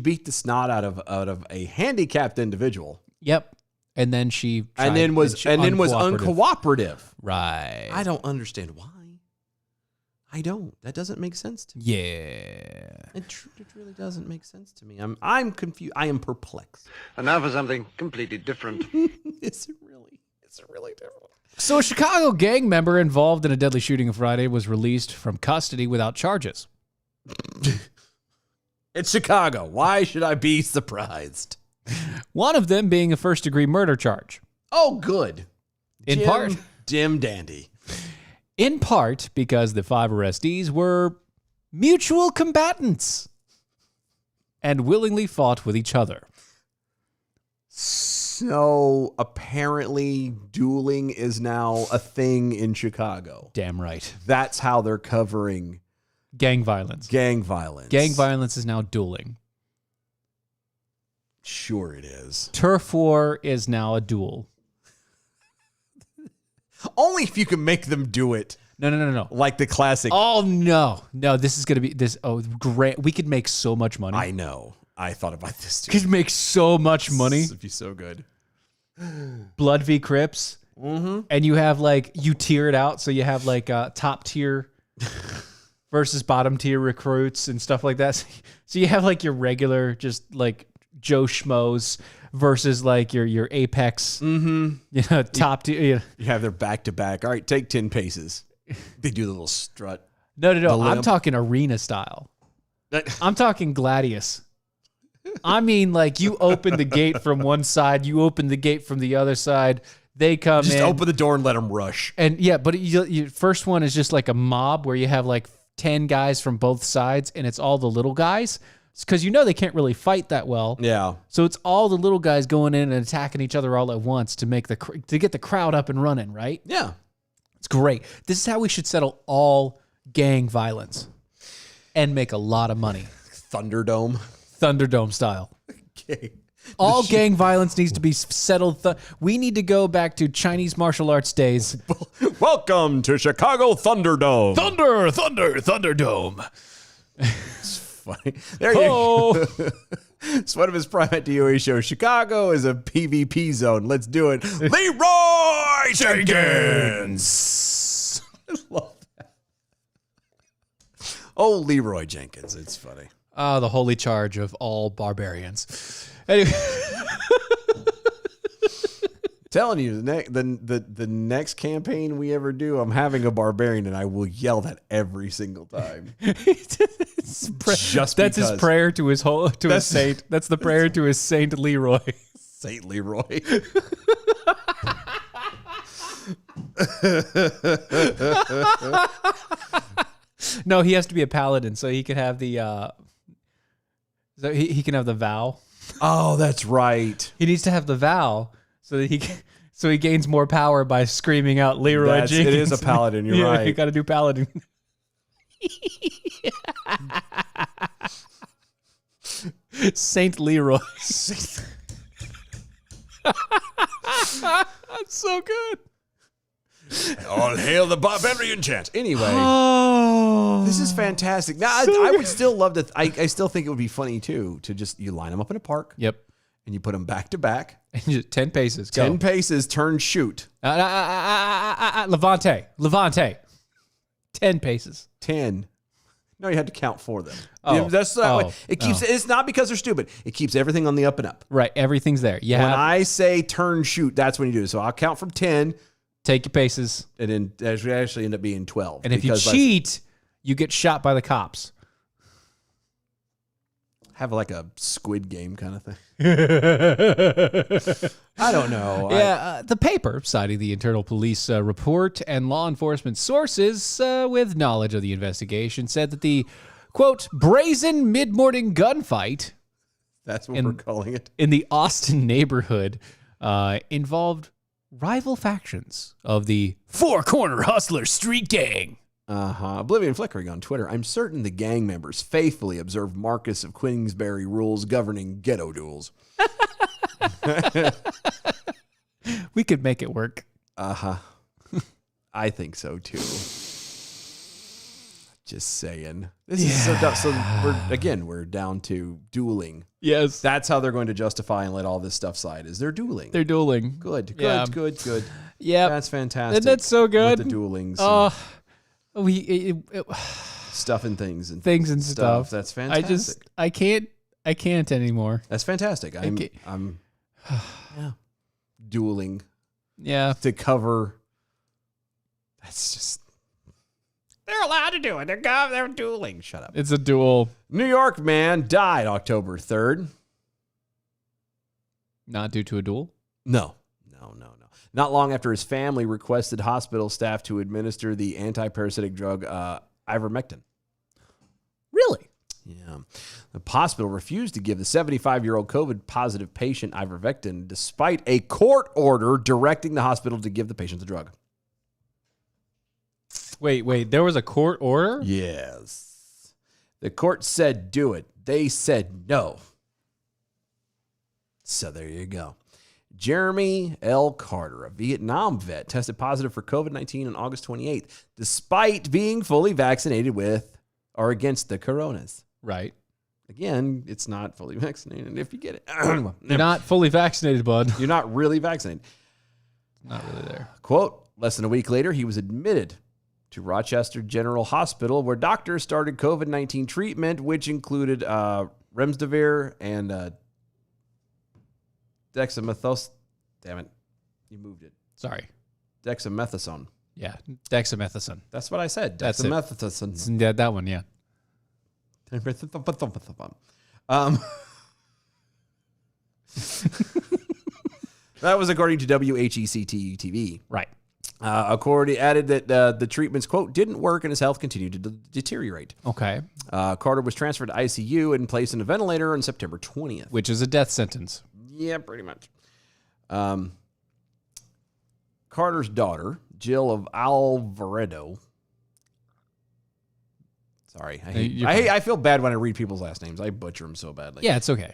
beat the snot out of a handicapped individual. Yep. And then she was uncooperative. Right. I don't understand why. I don't. That doesn't make sense to me. Yeah. It really doesn't make sense to me. I'm confused. I am perplexed. And now for something completely different. Is it really? Is it really different? So a Chicago gang member involved in a deadly shooting on Friday was released from custody without charges. It's Chicago. Why should I be surprised? One of them being a first-degree murder charge. Oh, good. Dim dandy. In part because the 5 arrestees were mutual combatants and willingly fought with each other. So apparently dueling is now a thing in Chicago. Damn right. That's how they're covering gang violence. Gang violence. Gang violence is now dueling. Sure it is. Turf war is now a duel. Only if you can make them do it. No. Like the classic. Oh, no. No, this is going to be this. Oh, great. We could make so much money. I know. I thought about this too. Could make so much money. This would be so good. Blood v. Crips. Mm-hmm. And you have like, you tier it out. So you have like top tier versus bottom tier recruits and stuff like that. So you have like your regular, just like Joe Schmoes versus like your Apex, top tier. You have their back to back. All right, take 10 paces. They do the little strut. No. I'm limp. talking arena style. I'm talking Gladius. I mean, like you open the gate from one side, you open the gate from the other side. They come Just in. open the door and let them rush. And yeah, but you first one is just like a mob where you have like 10 guys from both sides, and it's all the little guys. Because they can't really fight that well. Yeah. So it's all the little guys going in and attacking each other all at once to get the crowd up and running, right? Yeah. It's great. This is how we should settle all gang violence and make a lot of money. Thunderdome style. Okay. All gang violence needs to be settled. We need to go back to Chinese martial arts days. Welcome to Chicago Thunderdome. Thunderdome. It's funny. There you go. It's one of his private DOA shows. Chicago is a PvP zone. Let's do it. Leroy Jenkins. I love that. Oh, Leroy Jenkins. It's funny. The holy charge of all barbarians. Anyway. Telling you, the next campaign we ever do, I'm having a barbarian, and I will yell that every single time. That's his prayer to his his saint. That's the prayer to his Saint Leroy. Saint Leroy. No, he has to be a paladin, so he can have the he can have the vow. Oh, that's right. He needs to have the vow so that he gains more power by screaming out Leroy Jenkins. It is a paladin. You're right. You got to do paladin. Saint Leroy. That's so good. All hail the barbarian chant. Anyway, this is fantastic. Now, I would still love to. I still think it would be funny too to just you line them up in a park. Yep. And you put them back to back. And just 10 paces. Go. 10 paces. Turn. Shoot. Levante. 10 paces. 10. No, you had to count for them. Oh. That's that way. It keeps. It's not because they're stupid. It keeps everything on the up and up. Right. Everything's there. Yeah. When I say turn, shoot, that's when you do it. So I'll count from 10. Take your paces. And then actually end up being 12. And if you cheat, you get shot by the cops. Have like a Squid Game kind of thing. I don't know. Yeah, the paper, citing the internal police report and law enforcement sources with knowledge of the investigation, said that the, quote, brazen mid-morning gunfight. That's what we're calling it. In the Austin neighborhood involved rival factions of the Four Corner Hustler Street Gang. Oblivion Flickering on Twitter. I'm certain the gang members faithfully observed Marcus of Queensberry rules governing ghetto duels. We could make it work. I think so too. Just saying. This is so dumb. So we're down to dueling. Yes. That's how they're going to justify and let all this stuff slide is they're dueling. They're dueling. Good. Yeah. Good. Yeah. That's fantastic. And that's so good. With the duelings. Stuff and things and stuff. That's fantastic. I can't anymore. That's fantastic. I'm dueling. Yeah. To cover. That's just. They're allowed to do it. They're dueling. Shut up. It's a duel. New York man died October 3rd. Not due to a duel? No. Not long after his family requested hospital staff to administer the anti-parasitic drug ivermectin. Really? Yeah. The hospital refused to give the 75-year-old COVID-positive patient ivermectin despite a court order directing the hospital to give the patient the drug. Wait. There was a court order? Yes. The court said do it. They said no. So there you go. Jeremy L. Carter, a Vietnam vet, tested positive for COVID-19 on August 28th, despite being fully vaccinated with or against the coronas. Right. Again, it's not fully vaccinated if you get it. You're not fully vaccinated, bud. You're not really vaccinated. Not really there. Quote, less than a week later, he was admitted to Rochester General Hospital, where doctors started COVID-19 treatment, which included remdesivir and dexamethasone. Damn it. You moved it. Sorry. Dexamethasone. Yeah. Dexamethasone. That's what I said. That's it. Dexamethasone. Yeah, that one, yeah. That was according to WHECT-TV. Right. According added that the treatments, quote, didn't work and his health continued to deteriorate. Okay. Carter was transferred to ICU and placed in a ventilator on September 20th. Which is a death sentence. Yeah, pretty much. Carter's daughter, Jill of Alvarado. Sorry. I feel bad when I read people's last names. I butcher them so badly. Yeah, it's okay.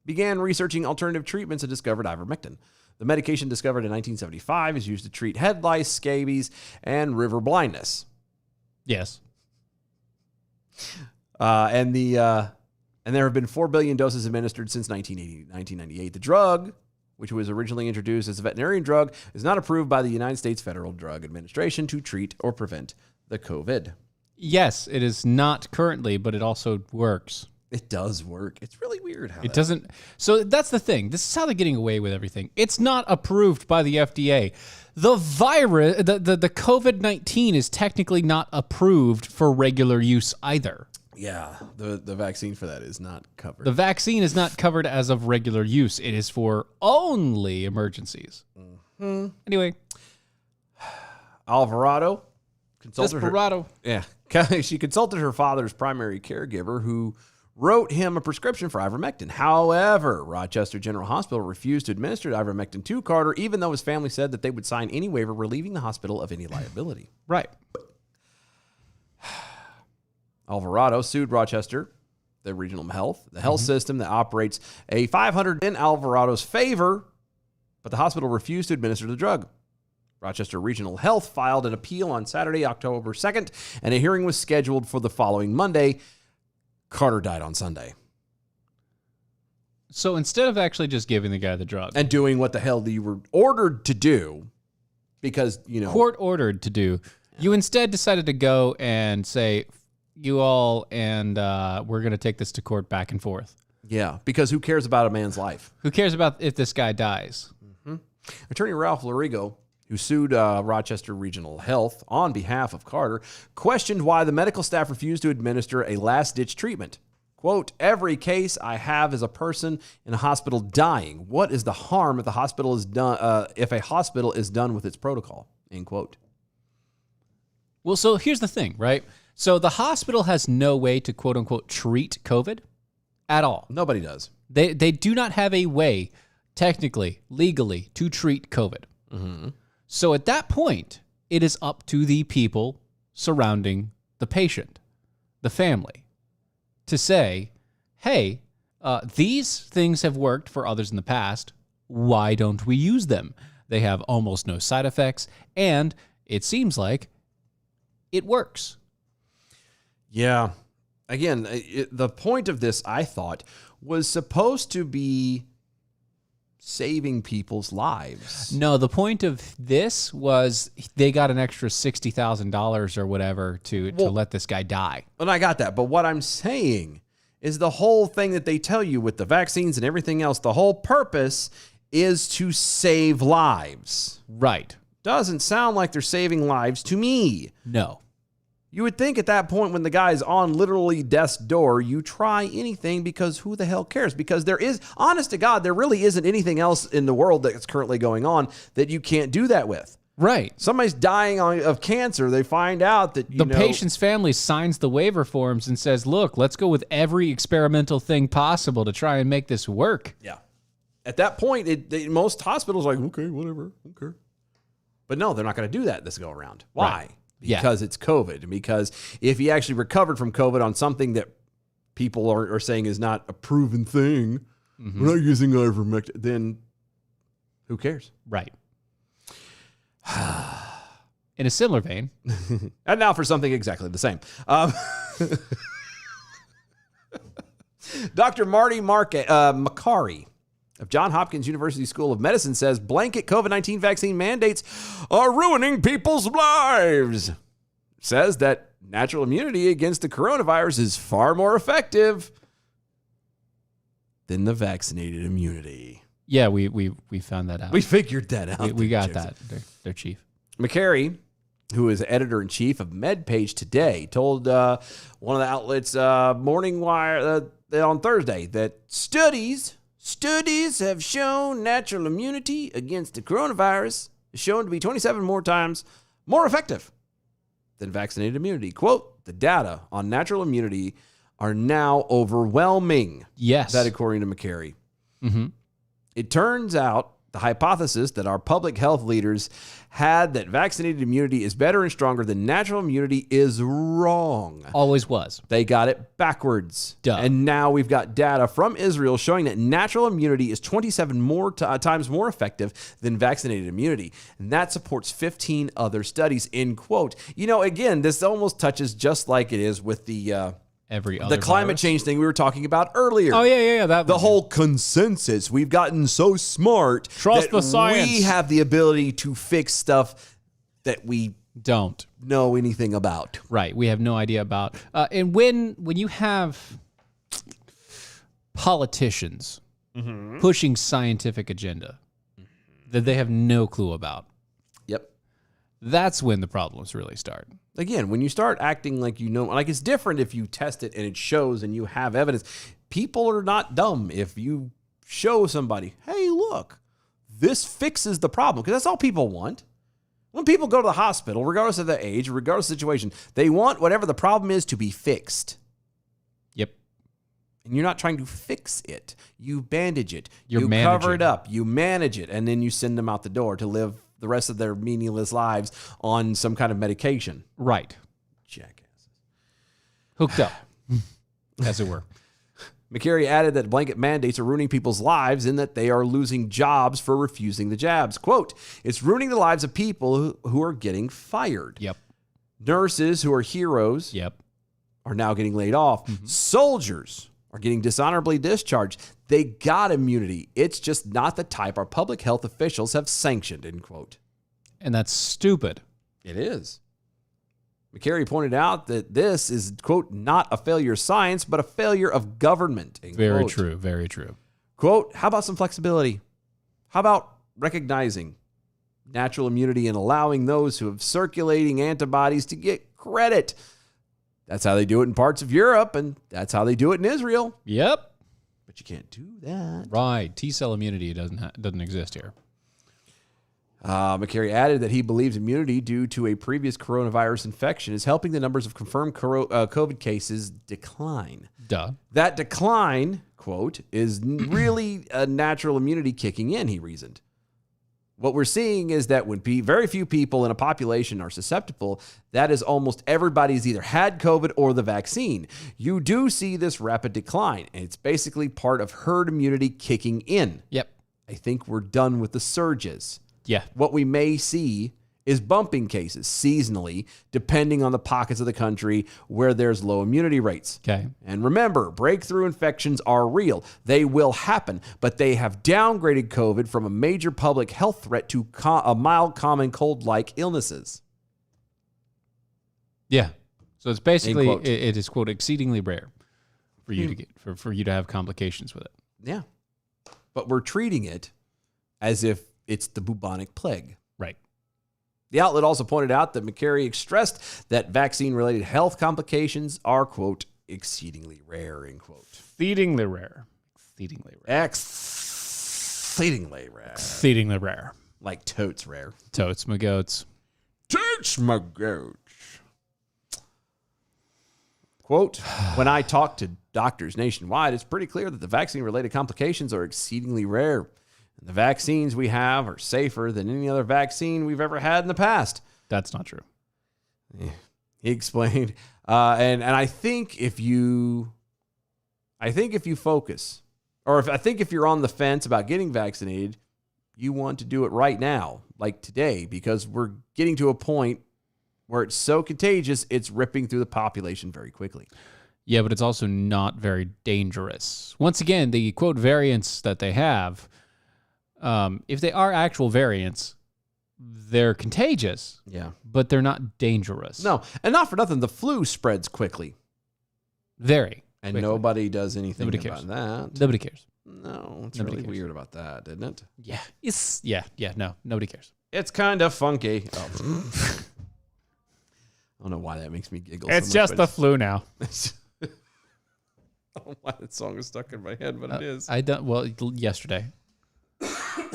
Began researching alternative treatments and discovered ivermectin. The medication discovered in 1975 is used to treat head lice, scabies, and river blindness. Yes. And there have been 4 billion doses administered since 1998. The drug, which was originally introduced as a veterinarian drug, is not approved by the United States Federal Drug Administration to treat or prevent the COVID. Yes, it is not currently, but it also works. It does work. It's really weird how it doesn't. So that's the thing. This is how they're getting away with everything. It's not approved by the FDA. The virus, the COVID-19 is technically not approved for regular use either. Yeah, the vaccine for that is not covered. The vaccine is not covered as of regular use. It is for only emergencies. Mm-hmm. Anyway. Alvarado consulted Desperado. She consulted her father's primary caregiver, who wrote him a prescription for ivermectin. However, Rochester General Hospital refused to administer ivermectin to Carter, even though his family said that they would sign any waiver relieving the hospital of any liability. Right. Alvarado sued Rochester, the regional health, the health system that operates a 500 in Alvarado's favor, but the hospital refused to administer the drug. Rochester Regional Health filed an appeal on Saturday, October 2nd, and a hearing was scheduled for the following Monday. Carter died on Sunday. So instead of actually just giving the guy the drug and doing what the hell you were ordered to do, because, court ordered to do, you instead decided to go and say, you all, and we're going to take this to court back and forth. Yeah, because who cares about a man's life? Who cares about if this guy dies? Mm-hmm. Attorney Ralph Larigo, who sued Rochester Regional Health on behalf of Carter, questioned why the medical staff refused to administer a last-ditch treatment. Quote, every case I have is a person in a hospital dying. What is the harm if the hospital is done? If a hospital is done with its protocol? End quote. Well, so here's the thing, right? So the hospital has no way to quote unquote treat COVID at all. Nobody does. They do not have a way, technically, legally, to treat COVID. Mm-hmm. So at that point, it is up to the people surrounding the patient, the family, to say, hey, these things have worked for others in the past. Why don't we use them? They have almost no side effects, and it seems like it works. Yeah. Again, the point of this, I thought, was supposed to be saving people's lives. No, the point of this was they got an extra $60,000 or whatever to let this guy die. And I got that. But what I'm saying is the whole thing that they tell you with the vaccines and everything else, the whole purpose is to save lives. Right. Doesn't sound like they're saving lives to me. No. You would think at that point when the guy's on literally death's door, you try anything because who the hell cares? Because there is, honest to God, there really isn't anything else in the world that's currently going on that you can't do that with. Right. Somebody's dying of cancer. They find out that, the patient's family signs the waiver forms and says, look, let's go with every experimental thing possible to try and make this work. Yeah. At that point, most hospitals are like, okay, whatever, okay. But no, they're not going to do that this go around. Why? Right. Because it's COVID. Because if he actually recovered from COVID on something that people are saying is not a proven thing, we're not using ivermectin, then Who cares? Right. In a similar vein. And now for something exactly the same. Dr. Marty Makari of Johns Hopkins University School of Medicine says blanket COVID-19 vaccine mandates are ruining people's lives. Says that natural immunity against the coronavirus is far more effective than the vaccinated immunity. Yeah, we found that out. We figured that out. We got that. They're chief. McCary, who is editor-in-chief of MedPage Today, told one of the outlets, Morning Wire, on Thursday that studies have shown natural immunity against the coronavirus is shown to be 27 more times more effective than vaccinated immunity. Quote, the data on natural immunity are now overwhelming. Yes. That according to McCary. Mm-hmm. It turns out the hypothesis that our public health leaders had that vaccinated immunity is better and stronger than natural immunity is wrong. Always was. They got it backwards. Duh. And now we've got data from Israel showing that natural immunity is 27 more times more effective than vaccinated immunity. And that supports 15 other studies, end quote. You know, again, this almost touches just like it is with the climate change thing we were talking about earlier. Oh, yeah. The whole consensus. We've gotten so smart Trust that the science. we have the ability to fix stuff that we don't know anything about. Right. We have no idea about. And when you have politicians pushing scientific agenda that they have no clue about. Yep. That's when the problems really start. Again, when you start acting like you know, like it's different if you test it and it shows and you have evidence. People are not dumb if you show somebody, hey, look, this fixes the problem. Because that's all people want. When people go to the hospital, regardless of their age, regardless of the situation, they want whatever the problem is to be fixed. Yep. And you're not trying to fix it. You bandage it. You're you managing. cover it up. You manage it. And then you send them out the door to live the rest of their meaningless lives on some kind of medication. Right. Jackasses. Hooked up, as it were. McCary added that blanket mandates are ruining people's lives in that they are losing jobs for refusing the jabs. Quote, it's ruining the lives of people who are getting fired. Yep. Nurses who are heroes are now getting laid off. Mm-hmm. Soldiers are getting dishonorably discharged. They got immunity. It's just not the type our public health officials have sanctioned, end quote. And that's stupid. It is. McCary pointed out that this is, quote, not a failure of science, but a failure of government, end Very quote. true. Very true. Quote, how about some flexibility? How about recognizing natural immunity and allowing those who have circulating antibodies to get credit? That's how they do it in parts of Europe, and that's how they do it in Israel. Yep. But you can't do that. Right. T-cell immunity doesn't exist here. McCary added that he believes immunity due to a previous coronavirus infection is helping the numbers of confirmed COVID cases decline. Duh. That decline, quote, is really a natural immunity kicking in, he reasoned. What we're seeing is that when very few people in a population are susceptible, that is almost everybody's either had COVID or the vaccine. You do see this rapid decline, and it's basically part of herd immunity kicking in. Yep. I think we're done with the surges. Yeah. What we may see is bumping cases seasonally, depending on the pockets of the country where there's low immunity rates. Okay. And remember, breakthrough infections are real. They will happen, but they have downgraded COVID from a major public health threat to a mild, common cold-like illnesses. Yeah. So it's basically, End quote. it is, quote, exceedingly rare for you to get, for you to have complications with it. Yeah. But we're treating it as if it's the bubonic plague. Right. The outlet also pointed out that McCary stressed that vaccine-related health complications are, quote, exceedingly rare, end quote. Exceedingly rare. Exceedingly rare. Exceedingly rare. Exceedingly rare. Like totes rare. Totes my goats. Totes my goats. Quote, when I talk to doctors nationwide, it's pretty clear that the vaccine-related complications are exceedingly rare. And the vaccines we have are safer than any other vaccine we've ever had in the past. That's not true. Yeah, he explained. And I think if you focus, or if you're on the fence about getting vaccinated, you want to do it right now, like today, because we're getting to a point where it's so contagious, it's ripping through the population very quickly. Yeah, but it's also not very dangerous. Once again, the quote variants that they have, if they are actual variants, they're contagious. Yeah. But they're not dangerous. No, and not for nothing, the flu spreads quickly. Very. And quickly. nobody does anything Nobody about cares. that. Nobody cares. No, it's Nobody really cares. weird about that, isn't it? Yeah. No, nobody cares. It's kind of funky. Oh. I don't know why that makes me giggle. It's so much, just but the flu now. I don't know why that song is stuck in my head, but it is. I don't. Well, yesterday.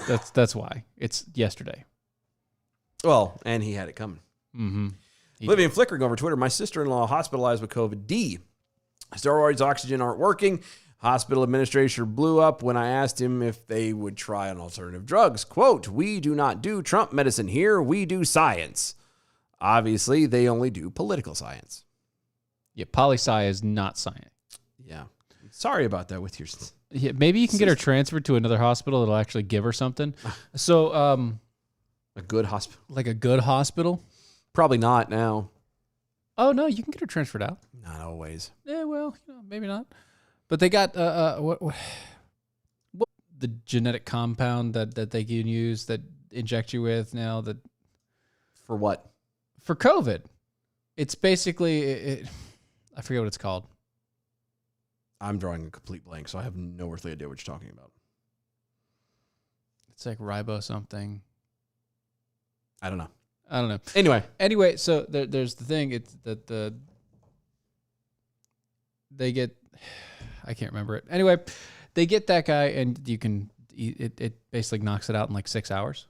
That's why. It's yesterday. Well, and he had it coming. Mm-hmm. Living flickering over Twitter. My sister-in-law hospitalized with COVID-D. Steroids, oxygen aren't working. Hospital administrator blew up when I asked him if they would try on alternative drugs. Quote, "We do not do Trump medicine here. We do science." Obviously, they only do political science. Yeah, poli-sci is not science. Yeah. Sorry about that with your... Yeah, maybe you can get her transferred to another hospital that'll actually give her something. So, a good hospital? Like a good hospital? Probably not now. Oh, no, you can get her transferred out. Not always. Yeah, well, maybe not. But they got what the genetic compound that they can use that inject you with now that for what? For COVID. It's basically I forget what it's called. I'm drawing a complete blank, so I have no earthly idea what you're talking about. It's like ribo something. I don't know. Anyway, so there's the thing. It's that they get. I can't remember it. Anyway, they get that guy, and you can. It basically knocks it out in like 6 hours.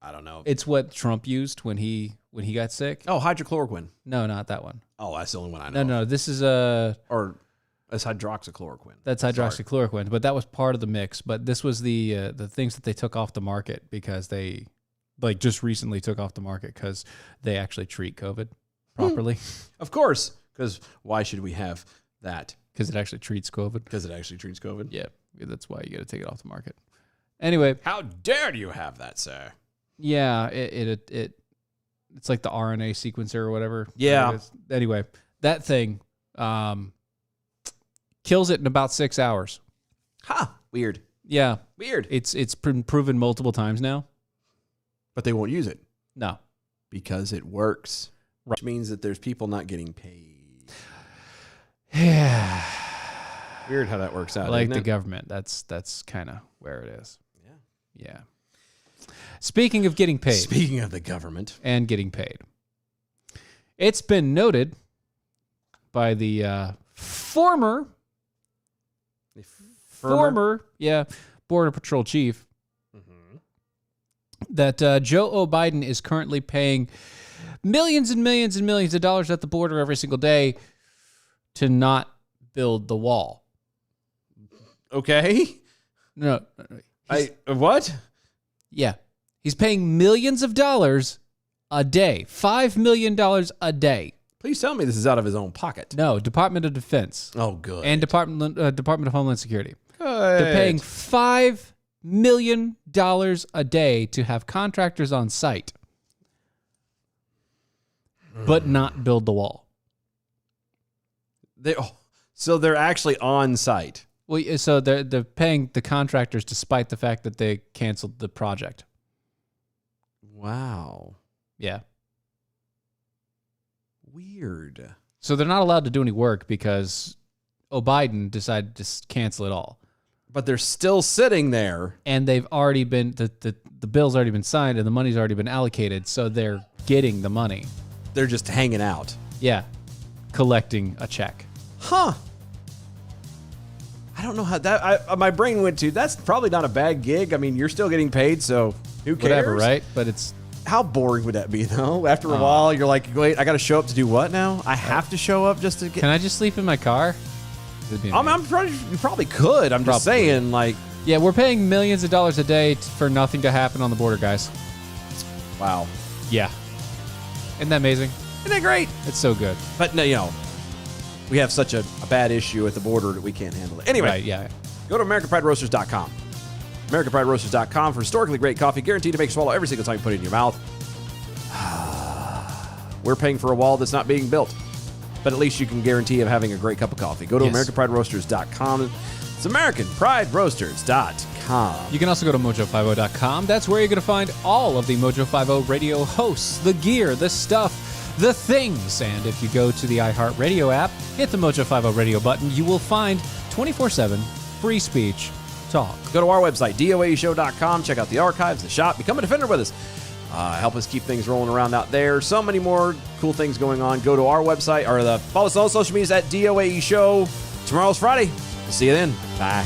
I don't know. It's what Trump used when he got sick. Oh, hydrochloroquine. No, not that one. Oh, that's the only one I know. No, this is or that's hydroxychloroquine. That's hydroxychloroquine, but that was part of the mix. But this was the things that they took off the market because they just recently took off the market because they actually treat COVID properly. Of course, because why should we have that? Because it actually treats COVID. Because it actually treats COVID. Yeah, that's why you got to take it off the market. Anyway, how dare you have that, sir? Yeah, it's like the RNA sequencer or whatever. Yeah. Anyway, that thing kills it in about 6 hours. Weird. Yeah. Weird. It's been proven multiple times now. But they won't use it. No. Because it works. Right. Which means that there's people not getting paid. Yeah. Weird how that works out. Like isn't the it? government. That's kind of where it is. Yeah. Speaking of getting paid. Speaking of the government. And getting paid. It's been noted by the former Border Patrol chief that Joe Biden is currently paying millions and millions and millions of dollars at the border every single day to not build the wall. Okay. No. What? Yeah. He's paying millions of dollars a day. $5 million a day. Please tell me this is out of his own pocket. No, Department of Defense. Oh, good. And Department of Homeland Security. Good. They're paying $5 million a day to have contractors on site, but not build the wall. So they're actually on site. Well, so they're paying the contractors despite the fact that they canceled the project. Wow. Yeah. Weird. So they're not allowed to do any work because Biden decided to cancel it all. But they're still sitting there. And they've already been, the bill's already been signed and the money's already been allocated. So they're getting the money. They're just hanging out. Yeah. Collecting a check. Huh. I don't know how that, my brain went to, that's probably not a bad gig. I mean, you're still getting paid, so who cares? Whatever, right? But it's... How boring would that be, though? After a while, you're like, wait, I got to show up to do what now? I have to show up just to get... Can I just sleep in my car? You probably could. I'm just saying, like... Yeah, we're paying millions of dollars a day for nothing to happen on the border, guys. Wow. Yeah. Isn't that amazing? Isn't that great? It's so good. But, no, we have such a bad issue at the border that we can't handle it. Anyway, right, yeah. Go to AmericanPrideRoasters.com. AmericanPrideRoasters.com for historically great coffee, guaranteed to make you swallow every single time you put it in your mouth. We're paying for a wall that's not being built, but at least you can guarantee of having a great cup of coffee. Go to AmericanPrideRoasters.com. It's AmericanPrideRoasters.com. You can also go to Mojo50.com. That's where you're going to find all of the Mojo50 radio hosts, the gear, the stuff, the things. And if you go to the iHeartRadio app, hit the Mojo50 radio button, you will find 24/7 free speech talk. Go to our website, doaeshow.com. Check out the archives, the shop. Become a defender with us. Help us keep things rolling around out there. So many more cool things going on. Go to our website or follow us on social medias at DOAE Show. Tomorrow's Friday. See you then. Bye.